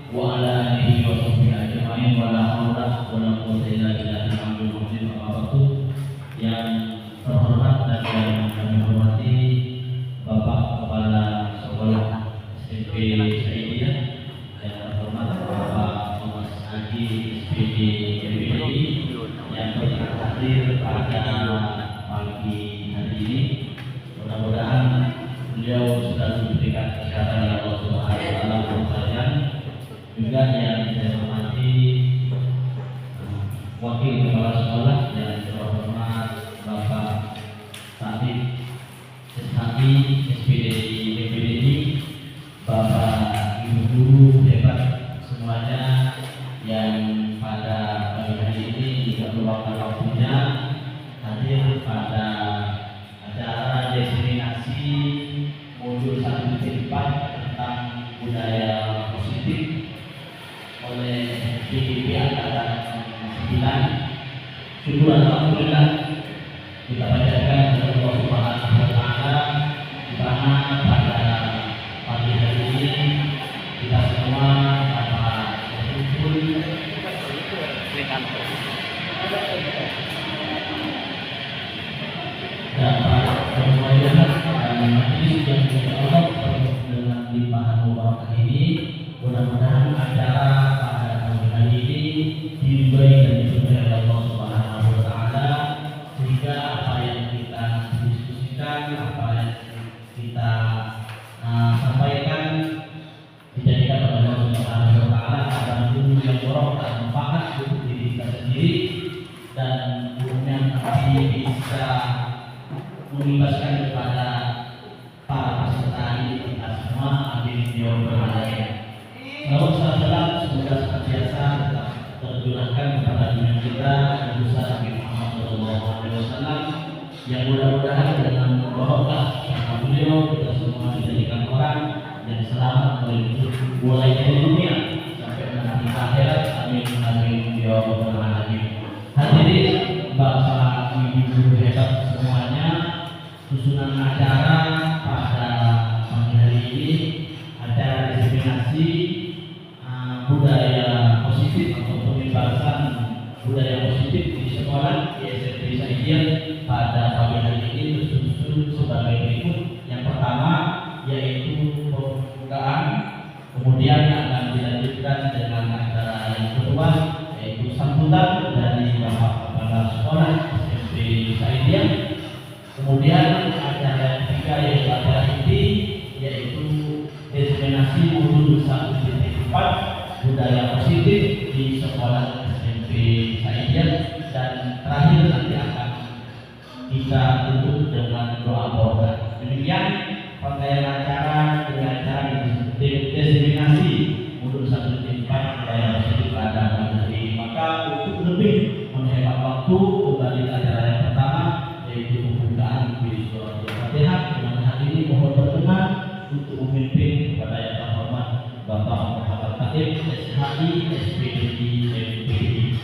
wa ala alihi wa sahbihi ajma'in wa la haula wa la quwwata illa billahil aliyyil azim. Yang terhormat dan yang kami hormati Bapak Kepala Sekolah SMP Saidiyah, yang terhormat Bapak Thomas Haji SPD MPDI yang telah hadir pada pagi hari ini. Mudah-mudahan beliau sudah diberikan kesehatan yang Allah Subhanahu wa Ta'ala. Juga yang saya hormati Wakil Kepala Sekolah yang terhormat Bapak Tabib SHI SPD MPDI, Bapak Ibu Guru hebat semuanya yang pada pagi hari ini juga meluangkan waktunya hadir pada acara destinasi modul 1.4 tentang budaya positif oleh PDP Angkatan 9. Syukur alhamdulillah kita panjatkan kepada Allah Subhanahu wa Ta'ala, di mana pada pagi hari ini kita semua dapat berkumpul dapat bermuayah dan majelis yang Allah dengan limpahan mubarakah ini. Mudah-mudahan acara pada pagi hari ini diridhoi dan diberkahi oleh Allah Subhanahu wa Ta'ala, sehingga apa yang kita diskusikan, apa yang kita sampaikan dijadikan oleh Allah Subhanahu wa Ta'ala adalah ilmu yang borok dan manfaat untuk diri kita sendiri, dan kemudian nanti bisa mengimbaskan kepada para peserta ini kita semua. Amin ya rabbal alamin. Salam semoga senantiasa terjurahkan kepada dunia kita Nabi Muhammad SAW, yang mudah-mudahan dengan barokah kata beliau kita semua dijadikan orang yang selamat mulai dari dunia sampai nanti akhirat. Amin amin ya rabbal alamin. Hadirin Bapak Ibu hebat semuanya, susunan acara pada pagi hari ini acara destinasi budaya positif atau pembebasan budaya positif di sekolah di SMP Saidiyah pada pagi hari ini tersusun sebagai berikut. Yang pertama yaitu pembukaan, kemudian akan dilanjutkan dengan acara yang kedua yaitu sambutan dari Bapak Kepala Sekolah SMP Saidiyah. Kemudian acara yang ketiga yaitu acara inti yaitu destinasi modul 1.4 budaya positif di sekolah SMP Saidiyah, dan terakhir nanti akan kita tutup dengan doa berkat. Demikian rangkaian acara dengan acara destinasi modul 1.4 budaya positif pada pagi hari ini. Maka untuk lebih menghemat waktu, kembali ke acara yang pertama yaitu pembukaan di surah Al-Fatihah. Dengan hal ini mohon berkenan untuk memimpin kepada yang terhormat Bapak Muhammad Tabib SHI SPD MPDI.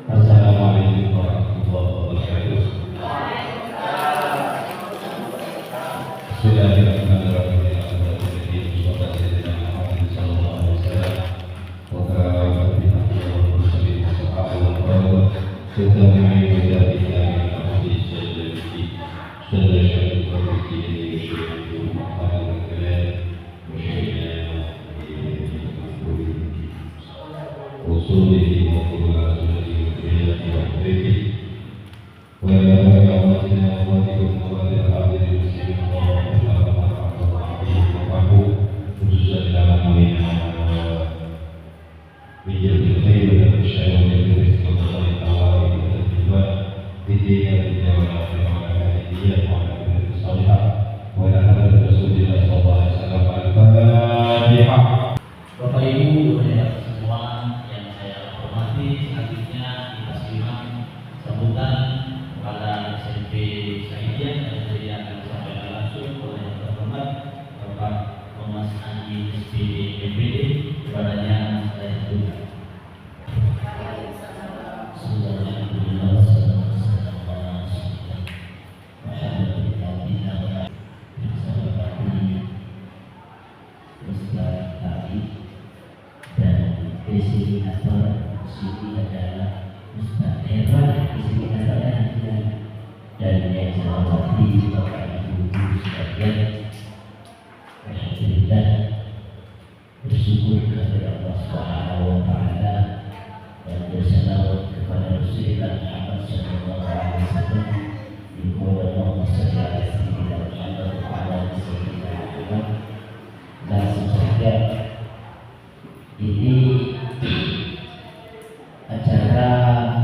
Assalamualaikum warahmatullahi wabarakatuh. Bapak Ibu semua yang saya hormati, selanjutnya kita simak sambutan kepada SMP Saidiyah yang saya akan disampaikan langsung oleh yang terhormat Bapak Thomas Haji SPD MPD. Kepadanya saya tunjukkan. Bismillahirrahmanirrahim. designator sini adalah Ustaz Herman, designatornya dan yang saya hormati Bapak Ibu sekalian. Alhamdulillah, bersyukur kepada Allah Subhanahu wa taala dan bersalawat kepada Rasulullah Muhammad sallallahu alaihi wasallam. Allahumma shalli ala sayyidina Muhammad wa ala ali sayyidina Muhammad. Langsung saja, ini acara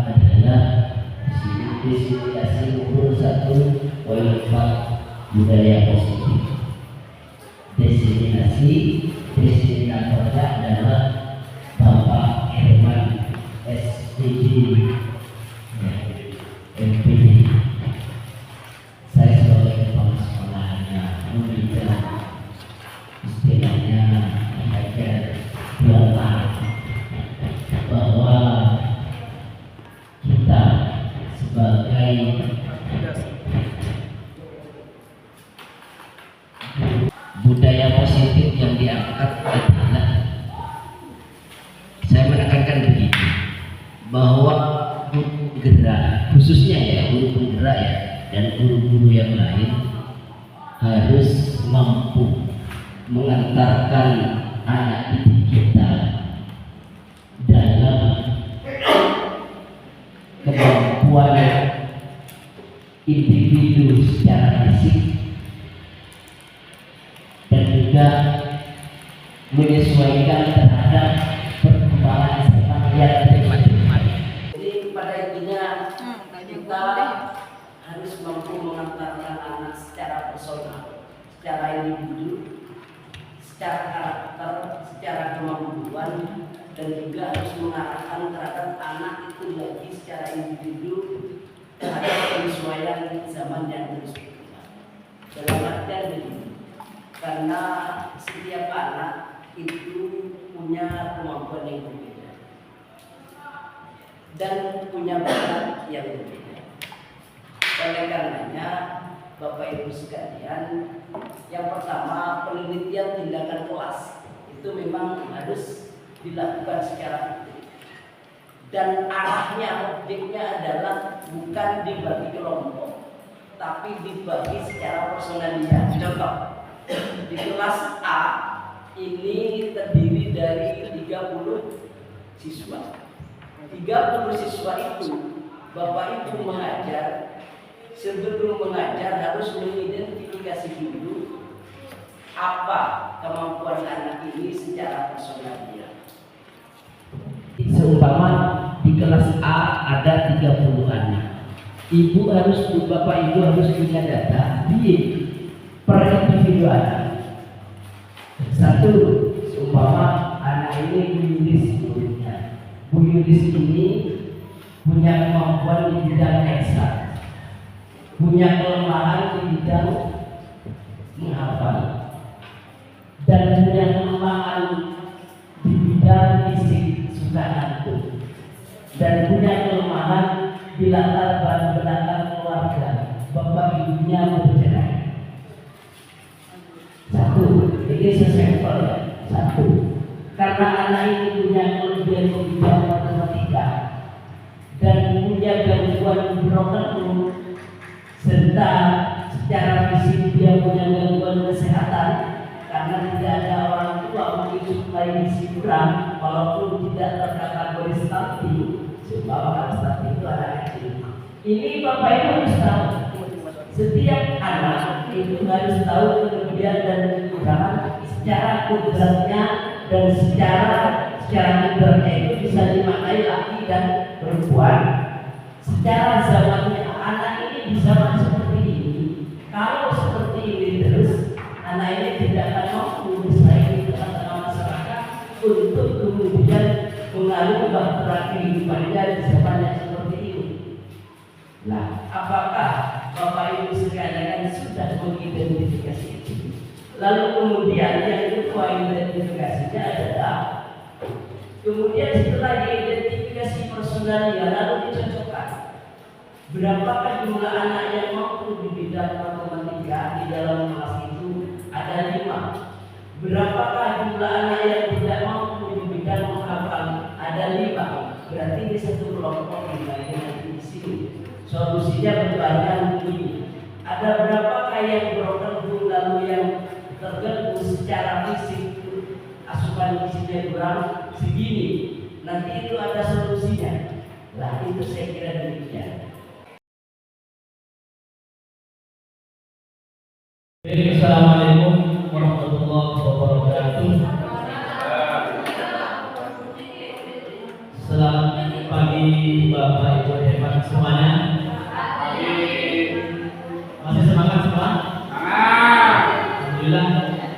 adalah destinasi umur 1 Wal-Fat budaya positif. Designatornya adalah Bapak Herman SPD MPD. Saya sebagai kepala sekolahnya memberikan istilahnya agar biarlah bahwa kita sebagai budaya positif yang diangkat adalah, saya menekankan begini, bahwa guru penggerak, khususnya ya guru penggerak ya, dan guru-guru yang lain harus mampu mengantarkan anak didik kita dalam kemampuan individu secara fisik dan juga menyesuaikan terhadap perkembangan serta yang teman-teman. Jadi pada intinya kita harus mampu mengantarkan anak secara personal, secara individu, secara karakter, secara kemampuan, dan juga harus mengarahkan terhadap anak itu lagi secara individu terhadap penyesuaian zaman yang terus berkembang. Dalam artian begini, karena setiap anak itu punya kemampuan yang berbeda dan punya bakat yang berbeda. Oleh karenanya, Bapak Ibu sekalian, yang pertama, penelitian tindakan kelas itu memang harus dilakukan secara aktif, dan arahnya, objeknya adalah bukan dibagi kelompok, tapi dibagi secara personalitas. Contoh, di kelas A ini terdiri dari 30 siswa. 30 siswa itu Bapak Ibu mengajar, sebelum mengajar harus mengidentifikasi dulu apa kemampuan anak ini secara personal dia. Seumpama di kelas A ada 30 anak, Bapak Ibu harus punya data di per individu anak. Satu, seumpama anak ini Bu Yulis muridnya. Bu Yulis ini punya kemampuan di bidang eksak, punya kelemahan di bidang menghafal, dan punya kelemahan di bidang fisik, suka ngantuk, dan punya kelemahan di latar belakang keluarga, bapak ibunya bercerai. Satu, ini sesampel ya. Satu, karena anak ini punya kelebihan di bidang matematika dan punya gangguan broken serta secara fisik dia punya gangguan kesehatan karena tidak ada orang tua menyuplai gizi kurang, walaupun tidak terkategori stunting. Sebab stunting itu anak kecil. Ini Bapak Ibu harus tahu, setiap anak itu harus tahu kelebihan dan kekurangan secara kodratnya, dan secara kodratnya itu bisa dimaknai laki dan perempuan. Secara zamannya anak ini di zaman seperti ini, kalau seperti ini terus, anak ini tidak akan mampu bersaing di tengah-tengah masyarakat untuk kemudian mengalami bahtera kehidupannya di zaman yang seperti ini. Nah, apakah Bapak Ibu sekalian sudah mengidentifikasi itu? Lalu kemudian yang kedua identifikasinya adalah, kemudian setelah diidentifikasi personalnya lalu dicocokkan. Berapakah jumlah anak yang mampu di bidang matematika di dalam kelas itu? Ada 5. Berapakah jumlah anak yang tidak mampu di bidang menghafal ini satu kelompok yang lainnya di sini. Solusinya berbagai begini. Ada berapa yang broken lalu yang terganggu secara fisik, asupan gizinya kurang segini. Nanti itu ada solusinya. Lah itu saya kira demikian. Assalamualaikum warahmatullahi wabarakatuh. Selamat pagi Bapak Ibu hebat semuanya. Masih semangat semua? Alhamdulillah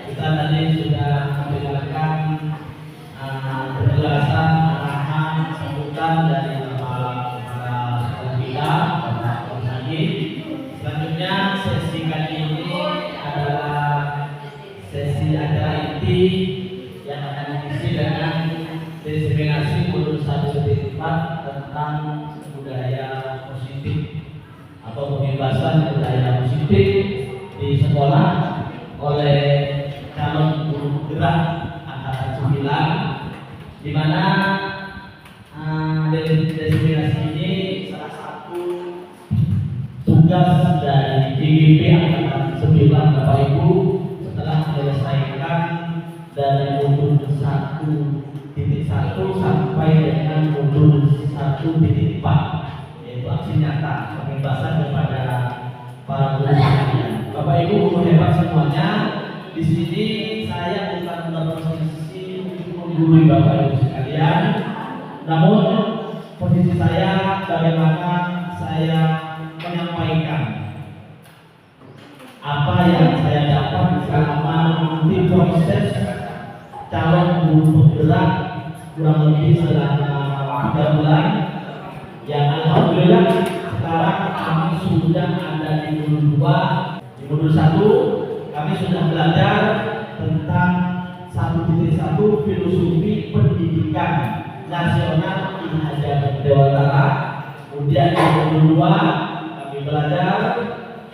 kita tadi sudah mendengarkan penjelasan arahan sambutan dari para sekolah kita, Bapak Ustadz. Selanjutnya sesi kali ini adalah sesi acara inti yang akan diisi dengan diseminasi modul 1.4 tentang budaya positif atau pembebasan budaya positif di sekolah oleh calon guru gerak angkatan 9, di mana diseminasi ini salah satu tugas dari GGP angkatan 9 Bapak Ibu setelah menyelesaikan dari modul 1.1 sampai dengan modul 1.4, yaitu aksi nyata pembebasan kepada para guru sekalian. Bapak Ibu guru hebat semuanya, di sini saya bukan berposisi untuk menggurui Bapak Ibu sekalian, namun posisi saya bagaimana saya menyampaikan apa yang saya dapat selama mengikuti proses calon guru penggerak kurang lebih selama 3 bulan, yang alhamdulillah sekarang kami sudah ada di modul 2. Di modul 1 kami sudah belajar tentang 1.1 filosofi pendidikan nasional di Hajat Dewantara. Kemudian di modul 2 kami belajar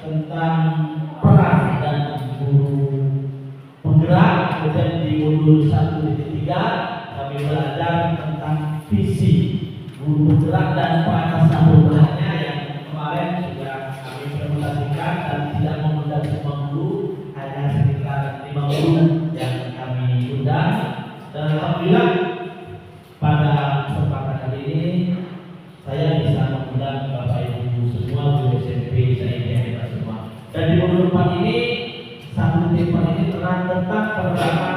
tentang peran dan guru penggerak. Kemudian di modul 1.3 kami belajar tentang visi guru penggerak dan prasastra perubahannya, yang kemarin sudah kami presentasikan dan tidak mengundang semua guru, hanya sekitar 5 guru yang kami undang. Dan alhamdulillah pada kesempatan kali ini saya bisa mengundang Bapak Ibu semua guru SMP saya hebat semua. Dan di modul 4 ini 1.4 ini tentang penerapan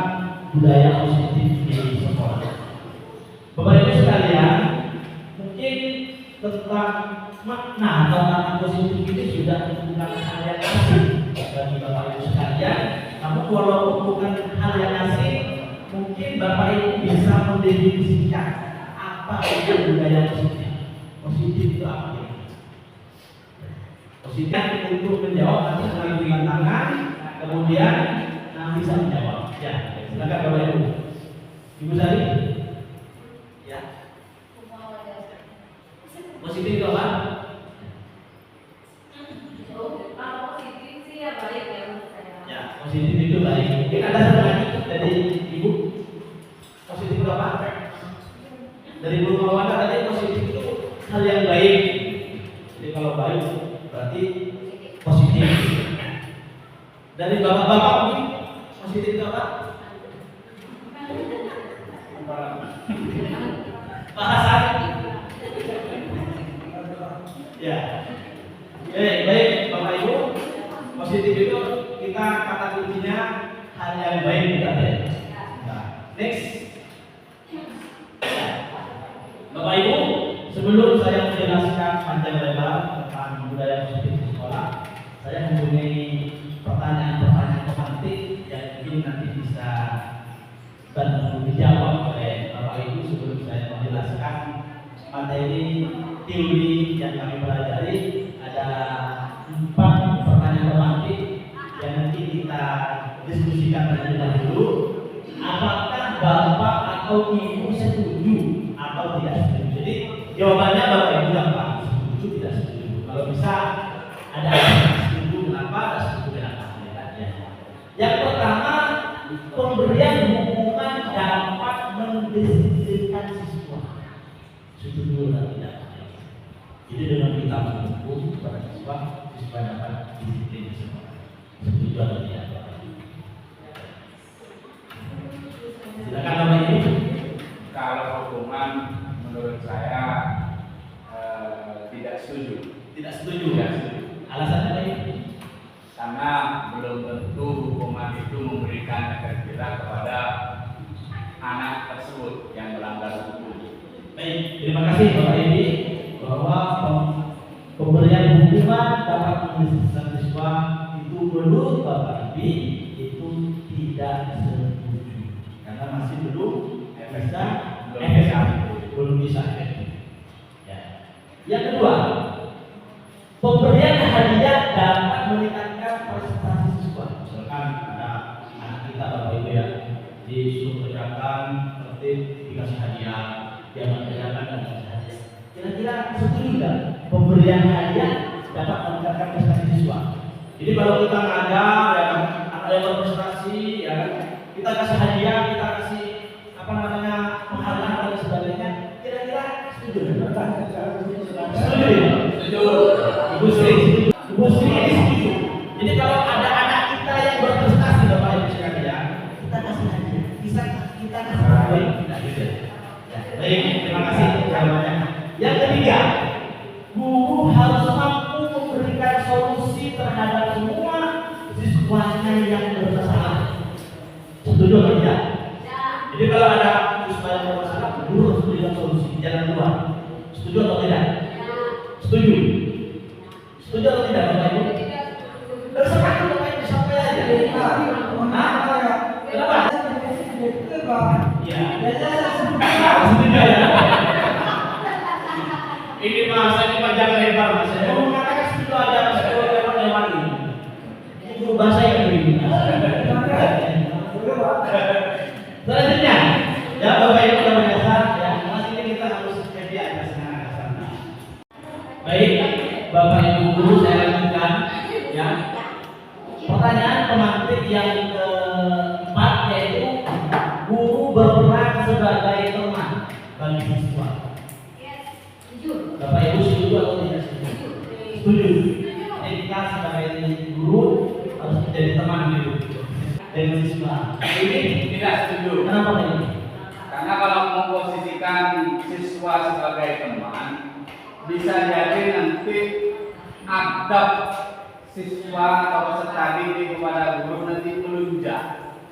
budaya positif di sekolah. Bapak Ibu sekalian, mungkin tentang makna atau makna positif ini sudah bukan hal yang asing bagi Bapak Ibu sekalian. Namun walaupun bukan hal yang asing, mungkin Bapak Ibu bisa mendefinisikan apa itu budaya positif. Positif itu apa? Positif untuk menjawab nanti sekali berikan tangan, kemudian bisa menjawab. Ya, silakan Bapak Ibu. Ibu Sari. Ya. Positif itu apa? Positif sih ya baik ya menurut saya. Ya, positif itu baik. Mungkin ada satu lagi dari Ibu. Positif itu apa? Dari Ibu Mawanda tadi positif itu hal yang baik. Jadi kalau baik berarti positif. Dari bapak-bapak mungkin positif itu apa? Bahasa. Ya. Baik Bapak Ibu, positif itu kita kata kuncinya hal yang baik kita ya. Nah, next. Bapak Ibu, sebelum saya menjelaskan panjang lebar tentang budaya positif di sekolah, saya mempunyai pertanyaan-pertanyaan pemantik yang mungkin nanti bisa dan dijawab oleh Bapak Ibu sebelum saya menjelaskan materi teori yang kami pelajari. Ada 4 pertanyaan pemantik yang nanti kita diskusikan terlebih dahulu. Apakah Bapak atau Ibu setuju atau tidak setuju? Jadi jawabannya Bapak Ibu gampang, setuju tidak setuju. Kalau bisa ada setuju kenapa, ada setuju kenapa. Yang pertama, pemberian hukuman dapat mendisiplinkan siswa. Setuju kita mendukung kepada siswa dapat disiplin di sekolah. Setuju atau tidak? Silakan Bapak Ibu. Kalau hukuman menurut saya tidak setuju. Tidak setuju. Tidak setuju. Alasannya apa ini? Karena belum tentu hukuman itu memberikan efek jerak kepada anak tersebut yang melanggar hukum. Baik, terima kasih Bapak Ibu bahwa pemberian hukuman dapat menyesatkan siswa itu menurut Bapak Ibu itu tidak setuju karena masih belum bisa efektif. Ya. Yang kedua, pemberian hadiah dapat meningkatkan prestasi siswa. Misalkan ada anak kita Bapak Ibu ya disuruh kerjakan tertib dikasih hadiah, dia mengerjakan dan dikasih hadiah. Kira-kira setuju nggak pemberian hadiah dapat meningkatkan prestasi siswa? Jadi kalau kita ngajar ya kan, anak yang berprestasi ya kan, kita kasih hadiah, kita kasih penghargaan dan sebagainya. Kira-kira setuju? Setuju ya? Setuju. Ibu Sri ini setuju. Jadi kalau ada anak kita yang berprestasi Bapak Ibu sekalian, kita kasih hadiah. Bisa kita kasih hadiah. Tidak bisa. Ya, baik, terima kasih jawabannya. Yang ketiga, guru harus mampu memberikan solusi terhadap semua siswanya yang bermasalah. Setuju atau tidak? Jadi kalau ada siswa yang bermasalah, guru harus memberikan solusi jalan keluar. Setuju atau tidak? Setuju. Setuju atau tidak Bapak Ibu? Terserah Bapak Ibu sampai aja. Kenapa? Ya. Setuju ya. Ini bahasa ini panjang lebar mas. Saya mau mengatakan setuju aja mas. Kalau lewat ini. Ini guru bahasa yang begini. Selanjutnya, ya Bapak Ibu yang biasa, ya mas ini kita harus jadi atas sana. Baik, Bapak Ibu guru saya lanjutkan, ya. Pertanyaan pemantik yang keempat yaitu guru berperan sebagai teman bagi siswa. Bapak Ibu setuju atau tidak setuju? Setuju. Jadi kita sebagai guru harus menjadi teman gitu dengan siswa. Ini tidak setuju. Kenapa ini? Karena kalau memposisikan siswa sebagai teman, bisa jadi nanti adab siswa atau peserta didik kepada guru nanti melunjak,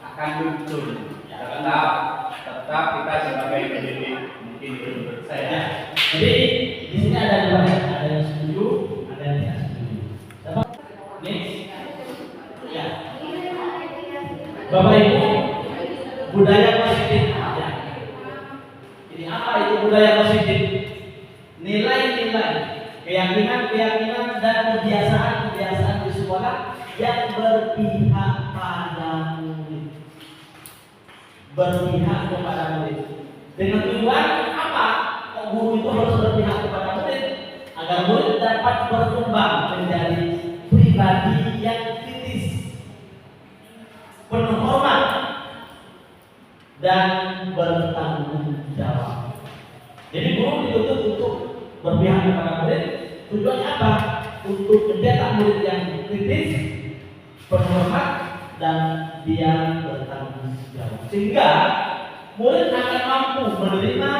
akan muncul. Tetap kita sebagai pendidik mungkin itu menurut saya. Jadi di sini ada dua, ada yang setuju, ada yang tidak setuju. Dapat? Next. Ya. Bapak Ibu, budaya positif. Ya. Ini apa itu budaya positif? Nilai-nilai, keyakinan dan kebiasaan di sekolah yang berpihak pada murid. Berpihak kepada murid. Dengan tujuan apa? Guru itu harus berpihak kepada murid agar murid dapat berkembang menjadi pribadi yang kritis, penuh hormat dan bertanggung jawab. Jadi guru dituntut untuk berpihak kepada murid. Tujuannya apa? Untuk mencetak murid yang kritis, penuh hormat dan dia bertanggung jawab. Sehingga murid akan mampu menerima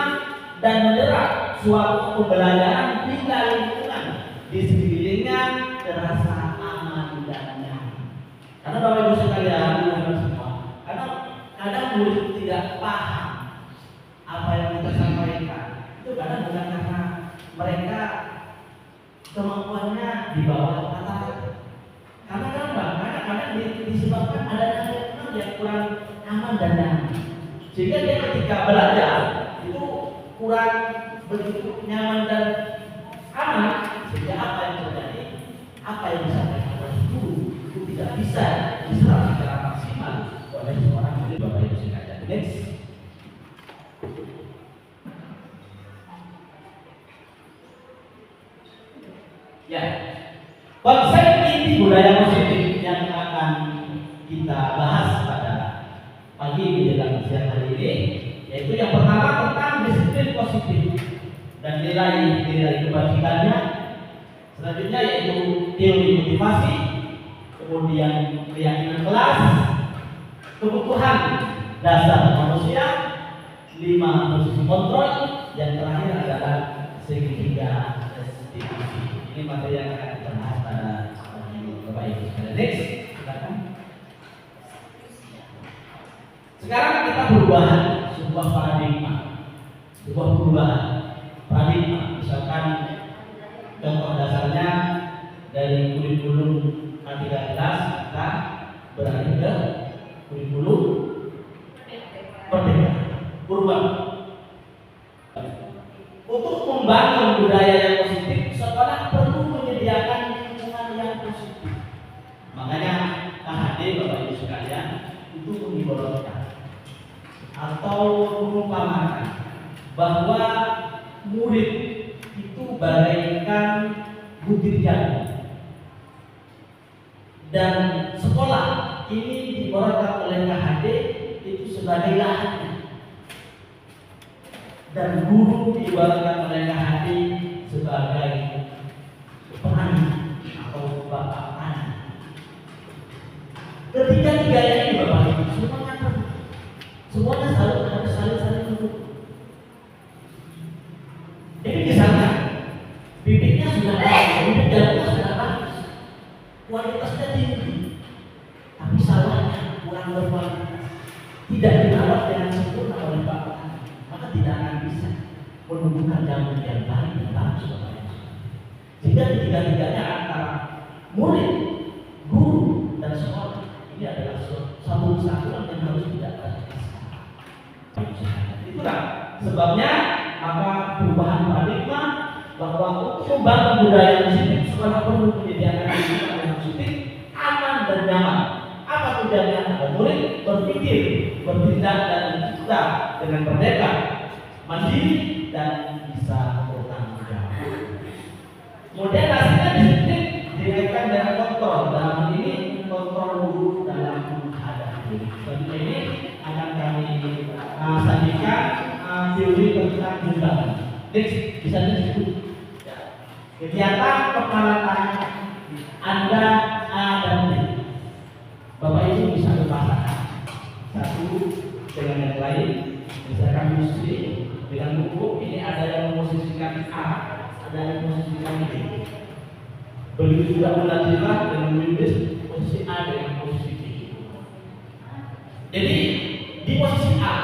dan menyerap suatu pembelajaran di lingkungan di sekelilingnya terasa aman dan nyaman. Karena Bapak Ibu sekalian, semua, karena kadang murid tidak paham apa yang kita sampaikan. Itu kadang bukan karena mereka kemampuannya di bawah rata-rata. Karena kadang disebabkan ada lingkungan yang kurang aman dan nyaman. Sehingga dia ketika belajar itu kurang begitu nyaman dan aman, sehingga apa yang terjadi, apa yang disampaikan oleh guru itu tidak bisa diserap secara maksimal oleh seorang murid. Bapak Ibu sekalian. Next. Ya, konsep inti budaya positif yang akan kita bahas pada pagi menjelang siang hari ini, yaitu yang pertama tentang disiplin positif dan nilai kebajikannya, Selanjutnya yaitu teori motivasi, kemudian keyakinan kelas, kebutuhan dasar manusia, 5 posisi kontrol, yang terakhir adalah segitiga restitusi. Ini materi yang akan kita bahas pada Bapak Ibu sekalian. Next, silakan. Sekarang kita perubahan sebuah paradigma, sebuah perubahan paradigma. Misalkan contoh dasarnya dari kurikulum K13 kita beralih ke kurikulum Merdeka. Perubahan. Untuk membangun budaya yang positif, sekolah perlu menyediakan lingkungan yang positif. Makanya KHD Bapak Ibu sekalian itu mengibaratkan atau mengumpamakan bahwa murid itu bagaikan butir jagung, dan sekolah ini diibaratkan oleh KHD itu sebagai lahannya, dan guru diibaratkan oleh KHD sebagai petani atau bapak tani. Ketiga-tiganya ini Bapak Ibu semuanya harus saling mendukung. Jadi misalnya bibitnya sudah bagus, bibit jagungnya sudah bagus, kualitasnya tinggi, tapi salahnya kurang berkualitas, tidak dirawat dengan sempurna oleh Pak Petani, maka tidak akan bisa menumbuhkan jagung yang baik dan bagus. Sehingga ketiga-tiganya antara murid, guru, dan sekolah ini adalah satu kesatuan yang harus didapat. Itulah sebabnya maka perubahan paradigma bahwa untuk membangun budaya positif, sekolah perlu menyediakan lingkungan yang positif, aman dan nyaman. Apa tujuannya? Agar murid berpikir, bertindak dan kita dengan merdeka, mandiri dan bisa bertanggung jawab. Kemudian hasilnya disiplin dikaitkan dengan kontrol. Dalam hal ini kontrol guru dalam menghadapi. Selanjutnya ini akan kami sajikan teori tentang undangan. Next, bisa disebut kegiatan kepala tangan Anda A dan B. Bapak Ibu bisa berpasangan satu dengan yang lain. Misalkan musik dengan buku ini ada yang memosisikan A, ada yang memosisikan B. Begitu juga Munajirah dengan menulis posisi A dengan posisi B. Jadi di posisi A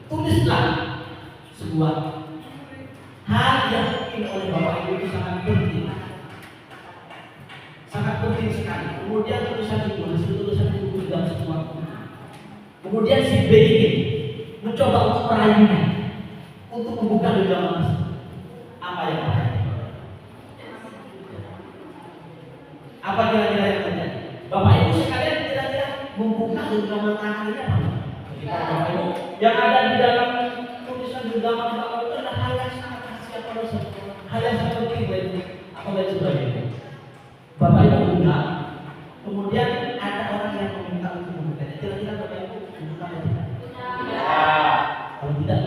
tulislah sebuah hal yang mungkin oleh Bapak Ibu itu sangat penting sekali. Kemudian tulisan itu dalam sebuah buku. Kemudian si B ini mencoba untuk merayunya, untuk membuka genggaman. Apa yang terjadi? Apa kira-kira yang terjadi? Bapak Ibu sekalian kira-kira membuka genggaman tangan ini apa? Bapak Ibu yang ada di dalam tulisan genggaman Bapak itu adalah hal yang sangat rahasia, hal yang sangat penting apa dan sebagainya. Bapak Ibu buka, kemudian ada orang yang meminta untuk membukanya. Kira-kira Bapak Ibu buka atau tidak? Kalau tidak,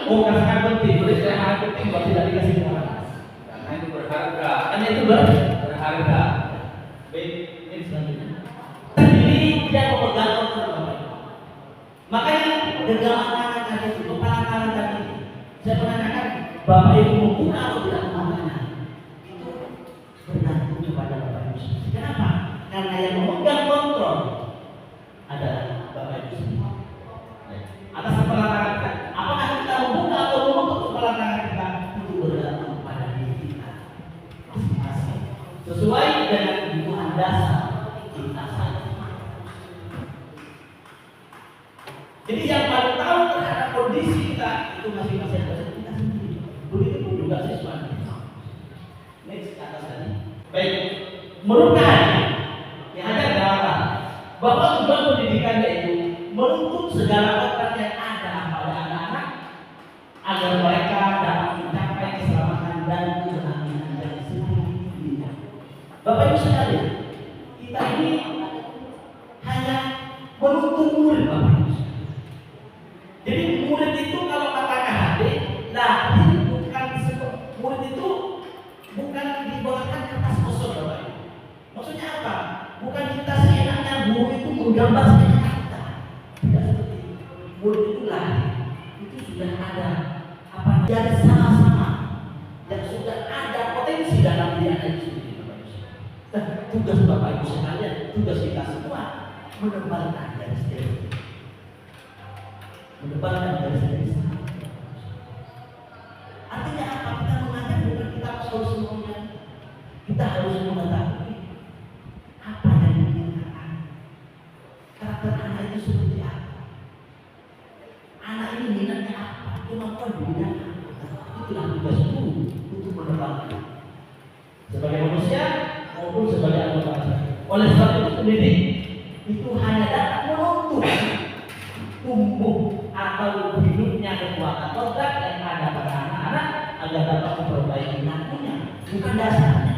oh karena penting, boleh saya hal penting kalau tidak dikasih orang. Karena itu berharga. Karena itu berharga. Baik, ini selanjutnya. Sendiri dia memegang kontrol Bapak Ibu. Makanya genggaman tangan tadi itu, kepala tangan tadi, saya menanyakan Bapak Ibu membuka atau tidak membukanya? Itu bergantung kepada Bapak Ibu sendiri. Kenapa? Karena yang memegang kontrol adalah Bapak Ibu sendiri. Atas kepala tangan kita, apakah kita membuka atau menutup kepala tangan kita, itu bergantung kepada diri kita masing-masing, sesuai dengan kebutuhan dasar kita saja. Jadi yang paling tahu terhadap kondisi kita itu masing-masing adalah kita sendiri. Begitu pun juga siswanya. Next atas tadi. Baik, menurut yang ada gambaran bahwa tujuan pendidikan yaitu menuntut segala bakat yang ada pada anak-anak agar mereka dapat mencapai keselamatan dan kebahagiaan yang sejatinya. Bapak Ibu sekalian, kita ini hanya menuntut murid Bapak Ibu. Jadi murid itu kalau kata KHD, lahir bukan murid itu murid itu lahir, itu sudah ada apa dari sama-sama dan sudah ada potensi dalam diri anak itu sendiri. Tugas Bapak Ibu sekalian, tugas kita semua menebalkan garis dari sana. Artinya apa? Kita mengajar bukan kita harus semuanya. Kita harus mengetahui apa yang diinginkan anak. Karakter anak itu seperti apa? Anak ini minatnya apa? Kemampuan di bidang apa? Itulah tugas guru untuk menebalkan sebagai manusia maupun sebagai anggota masyarakat. Oleh sebab itu pendidik itu hanya dapat menuntut tumbuh atau hidupnya kekuatan kodrat yang ada pada anak-anak agar dapat memperbaiki nantinya, bukan dasarnya.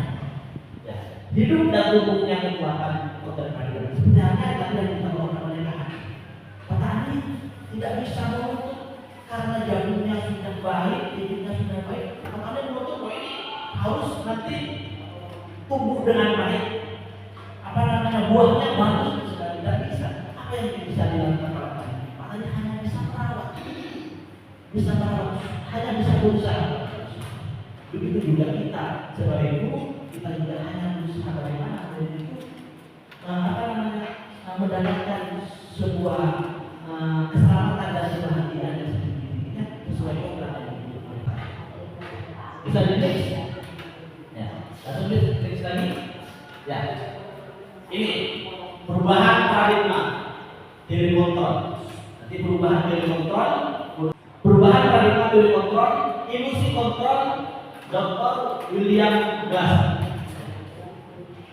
Ya. Hidup dan tumbuhnya kekuatan kodrat pada sebenarnya tadi yang kita lakukan oleh anak. Petani tidak bisa menuntut karena jagungnya sudah baik, hidupnya sudah baik. Petani menuntut bahwa ini harus nanti tumbuh dengan baik. Apa namanya buahnya bagus, sudah tidak bisa. Apa yang bisa dilakukan oleh petani? Petani hanya bisa merawat, hanya bisa berusaha. Begitu juga kita sebagai guru, kita juga hanya berusaha bagaimana mendapatkan sebuah keselamatan dan kebahagiaan yang sedikit-sedikitnya sesuai program yang dibutuhkan. Bisa di-next? Ya, langsung next lagi. Ya, ini perubahan paradigma teori kontrol. Nanti perubahan teori kontrol, perubahan paradigma teori kontrol, ilusi kontrol, Dr. William Glass.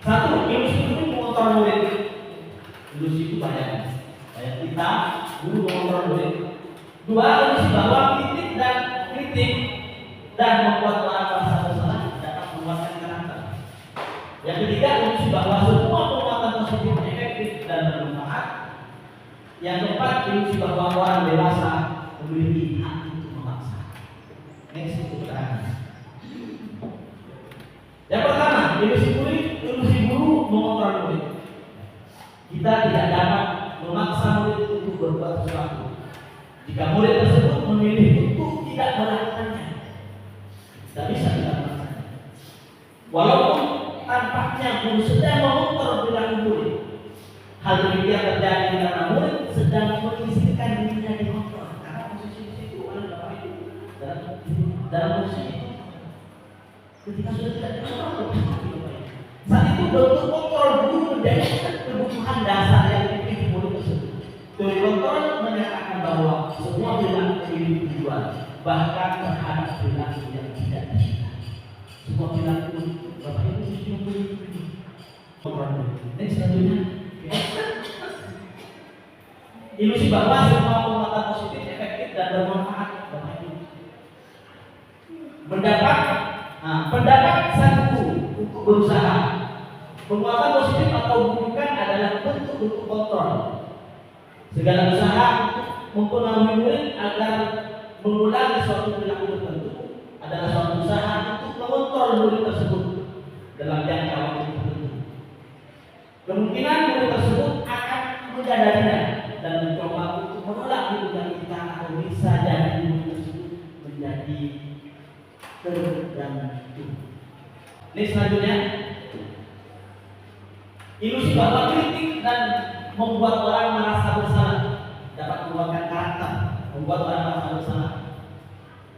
Satu, ilusi itu mengontrol murid. Ilusi itu banyak kita guru mengontrol murid. Dua, ilusi bahwa kritik dan membuat orang merasa bersalah dapat menguatkan karakter. Yang ketiga, ilusi bahwa semua penguatan positif efektif dan bermanfaat. Yang keempat, ilusi bahwa orang dewasa memiliki hak untuk memaksa. Next itu terakhir. Yang pertama, ilusi guru mengontrol murid. Kita tidak dapat memaksa murid untuk berbuat sesuatu. Jika murid tersebut memilih untuk tidak melakukannya, tidak bisa dilakukan. Walaupun tampaknya guru sedang mengontrol perilaku murid, hal demikian terjadi karena murid sedang mengizinkan dirinya dikontrol. Karena posisi itu oleh Bapak Ibu dalam posisi itu, ketika sudah tidak dikontrol, saat itu bentuk kontrol guru menjadi kebutuhan dasar yang dimiliki murid tersebut. Teori kontrol menyatakan bahwa semua perilaku individual, bahkan terhadap perilaku yang tidak diinginkan. Semua perilaku Bapak Ibu mesti kontrol. Next selanjutnya. Ilusi bahwa semua penguatan positif efektif dan bermanfaat Bapak Ibu. Pendapat sang guru untuk berusaha. Penguatan positif atau bukan adalah bentuk kontrol. Segala usaha mempengaruhi murid agar mengulangi suatu perilaku tertentu adalah suatu usaha untuk mengontrol murid tersebut dalam jangka waktu tertentu. Kemungkinan murid tersebut akan menyadarinya dan mencoba untuk menolak tuntutan kita atau bisa jadi murid tersebut menjadi terganggu. Ini selanjutnya, ilusi bahwa kritik dan membuat orang merasa bersalah dapat menguatkan karakter, membuat orang merasa bersalah.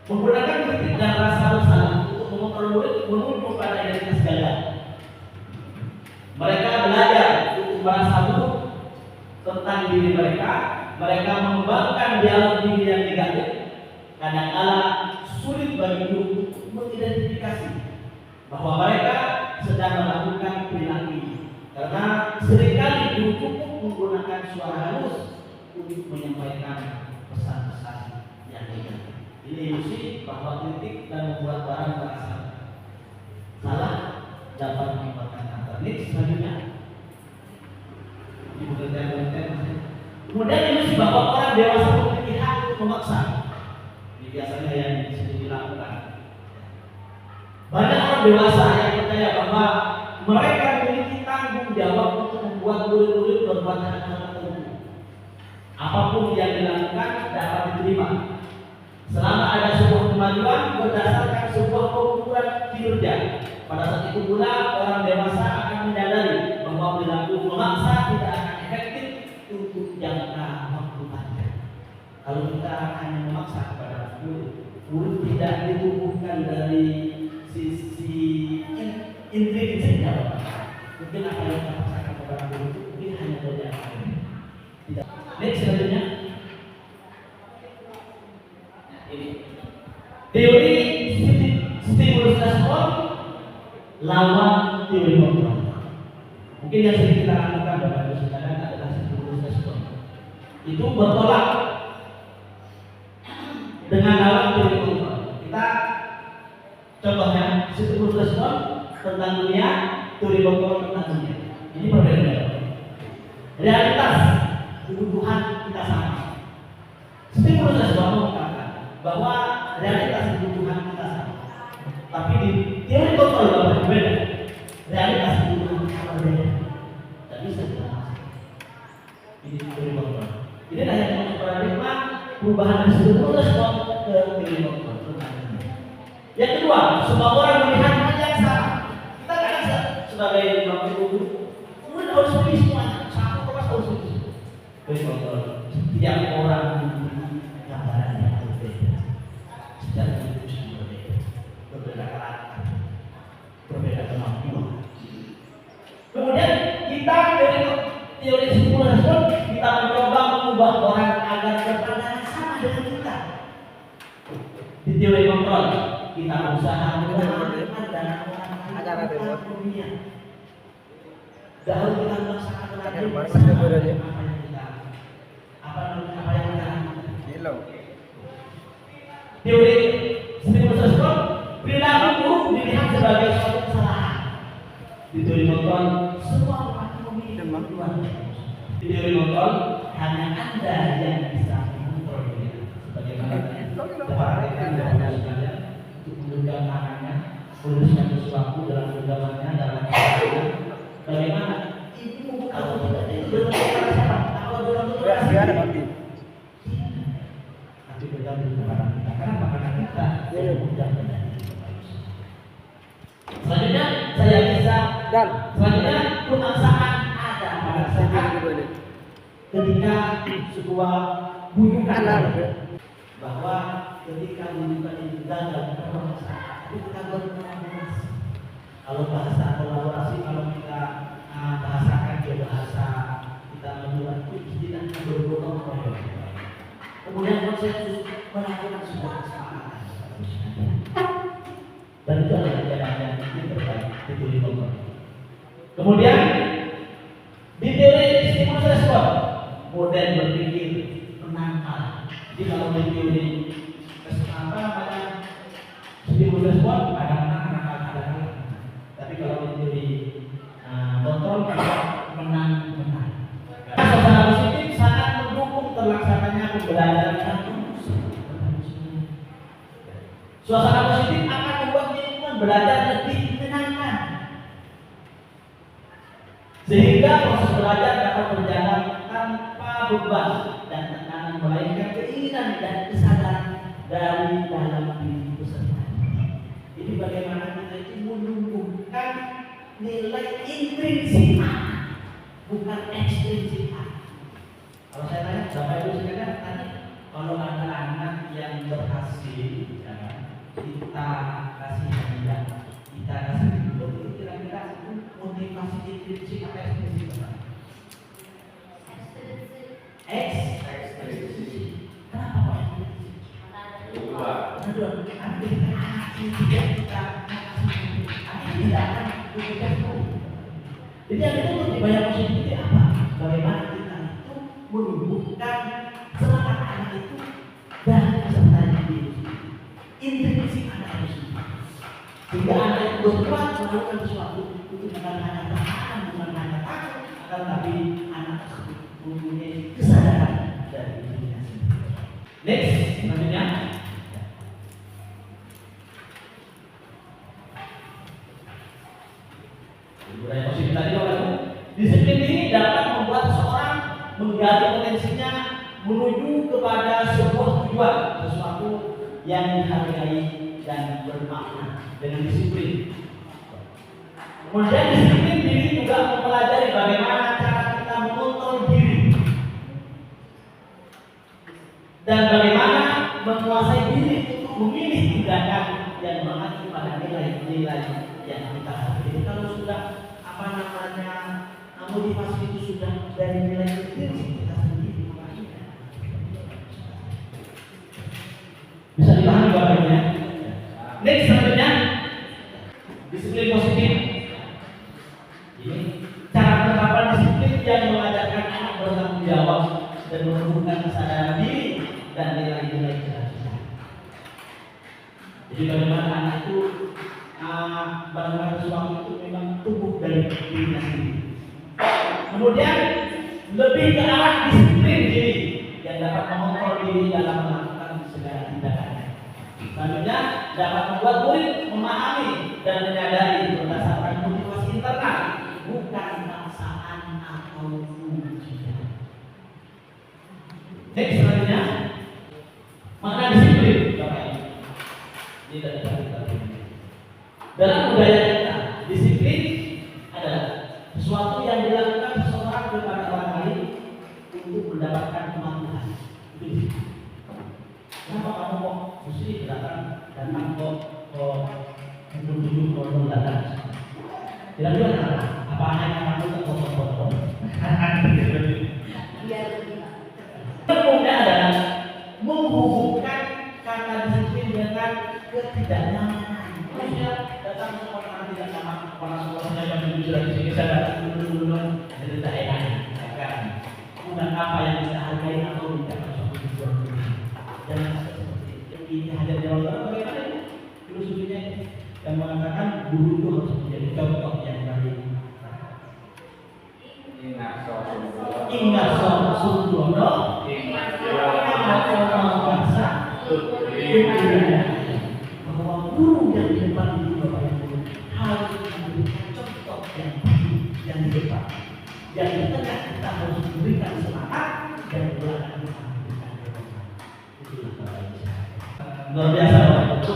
Menggunakan kritik dan rasa bersalah untuk mengontrol murid menuju pada identitas gagal. Mereka belajar untuk merasa buruk tentang diri mereka. Mereka mengembangkan dialog diri yang negatif. Kadang-kala sulit bagi guru mengidentifikasi bahwa mereka sedang melakukan perilaku ini, karena seringkali guru cukup menggunakan suara halus untuk menyampaikan pesan-pesan yang negatif. Ini ilusi bahwa kritik dan membuat orang merasa salah dapat menyebabkan alternatif. Selanjutnya, kemudian ilusi bahwa orang dewasa memiliki hak untuk memaksa. Ini biasanya yang sering dilakukan. Banyak orang dewasa yang percaya bahwa mereka memiliki tanggung jawab untuk membuat murid-murid berbuat hal-hal tertentu. Apapun yang dilakukan Selama ada sebuah kemajuan berdasarkan sebuah pengukuran kinerja, pada saat itu pula orang dewasa akan menyadari bahwa perilaku memaksa tidak akan efektif untuk jangka waktu panjang. Kalau kita hanya memaksa kepada murid tidak ditumbuhkan dari sisi intrinsiknya, mungkin apa yang kita paksakan kepada murid itu mungkin hanya berjalan. Tidak. Next selanjutnya. Ini teori stimulus respon lawan teori kontrol. Mungkin yang sering kita lakukan Bapak Ibu Saudara adalah stimulus respon. Itu bertolak dengan lawan teori kontrol. Kita contohnya stimulus respon tentang dunia, teori kontrol tentang dunia. Ini perbedaan. Realitas kebutuhan kita sama. Stimulus respon mengatakan bahwa realitas kebutuhan kita sama. Tapi di teori kontrol berbeda. Realitas kebutuhan kita berbeda. Tidak bisa dijelaskan. Ini teori kontrol. Ini yang masuk paradigma perubahan dari stimulus respon ke teori kontrol. Yang kedua, semua orang melihat hal yang sama. Kita kadang sebagai orang guru, murid harus pilih semuanya. Satu kelas harus pilih. Teori kontrol. Setiap orang gambaran yang berbeda. Secara individu berbeda karakter, berbeda kemampuan. Kemudian kita dari teori stimulus respon kita mencoba mengubah orang agar berpandangan sama dengan kita. Di teori kontrol kita berusaha mengarahkan dan mengarahkan dunia. Dahulu kita merasakan lagi apa yang kita teori stimulus respon perilaku buruk dilihat sebagai suatu kesalahan. Di teori kontrol semua orang memiliki kemampuan. Di teori kontrol hanya Anda yang bisa mengontrol diri. Sebagaimana para rekan-rekan sekalian untuk menggenggam tangannya, menuliskan sesuatu dalam genggamannya dalam caranya. Bagaimana ibu kalau tidak itu berkata siapa? Kalau berkata nanti bergantung kepada kita. Karena makanan kita yang mudah menjadi manusia. Selanjutnya saya bisa dan selanjutnya kemaksaan ada pada saat ketika sebuah bujukan bahwa ketika bujukan itu gagal tapi kita berkolaborasi. Kalau bahasa kolaborasi kalau kita bahasakan ke bahasa kita membuat itu tidak bergotong royong. Kemudian konsensus melakukan sebuah kesepakatan. Dan itu adalah jalan yang terbaik di teori kontrol. Kemudian di teori stimulus respon, model berpikir menangkal. Jadi kalau di teori stimulus respon ada menang, ada kalah. Tapi kalau di teori kontrol menang. Suasana positif sangat mendukung terlaksananya pembelajaran yang suasana positif akan membuat lingkungan belajar lebih menyenangkan, sehingga proses belajar dapat berjalan tanpa beban dan tekanan, melainkan keinginan dan kesadaran dari dalam diri peserta. Jadi bagaimana kita itu menumbuhkan nilai intrinsik, bukan ekstrinsik. Kalau saya tanya, Bapak Ibu sekalian, tadi kalau ada anak yang berhasil, ya, kita kasih hadiah, kita kasih hidup, itu kira-kira itu motivasi intrinsik apa ekstrinsik? Ekstrinsik. Kenapa Pak? Kedua. Nanti kita tidak akan memberikan tahu. Jadi yang itu dibayar positif apa? Bagaimana kita itu menumbuhkan semangat anak itu dan peserta diri. Intrinsik anak itu. Sehingga anak itu berkuat melakukan sesuatu itu bukan hanya tahan, bukan hanya takut, akan tapi anak tersebut mempunyai kesadaran dari dirinya sendiri. Next, selanjutnya. Budaya positif tadi Bapak. Disiplin ini dapat membuat seseorang menggali potensinya menuju kepada sebuah tujuan, sesuatu yang dihargai dan bermakna dengan disiplin. Kemudian disiplin diri juga mempelajari bagaimana cara kita mengontrol diri dan bagaimana menguasai diri untuk memilih tindakan yang mengacu pada nilai-nilai yang kita hargai. Jadi kalau sudah motivasi itu sudah dari nilai diri kita sendiri, bisa dipahami bapaknya. Next selanjutnya disiplin positif. Ini cara penerapan disiplin yang mengajarkan anak bertanggung jawab dan menumbuhkan kesadaran diri dan nilai-nilai kebajikan. Jadi bagaimana anak itu pada sesuatu itu memang tumbuh dari dirinya sendiri. Kemudian lebih ke arah disiplin diri yang dapat mengontrol diri dalam melakukan segala tindakannya. Selanjutnya dapat membuat murid memahami dan menyadari berdasarkan motivasi internal, bukan paksaan atau ujian. Next selanjutnya makna disiplin. Ini dari kita. Dalam budaya kita, disiplin adalah sesuatu yang dilakukan seseorang kepada orang lain untuk mendapatkan kemampuan. Kenapa kamu kok mesti datang kok duduk datang? Kira-kira apa hanya kamu tak potong-potong? Kemudian adalah menghubungkan kata disiplin dengan ketidaknyamanan. Manusia datang ke orang tidak nyaman, orang sekolahnya yang jujur di sini saya datang dulu jadi tidak enak, kan? Bukan apa yang kita hargai atau tidak suatu tujuan kita. Jangan seperti ini hadir di Allah. Bagaimana ini? Filosofinya yang mengatakan guru itu harus menjadi contoh yang baik. Ingat soal sungguh, ingat soal bangsa, bahwa guru yang di depan itu Bapak Ibu harus memberikan contoh yang baik yang di depan. Yang di tengah kita harus memberikan semangat dan di belakang kita memberikan dorongan. Itulah Bapak Ibu. Luar biasa Bapak Ibu.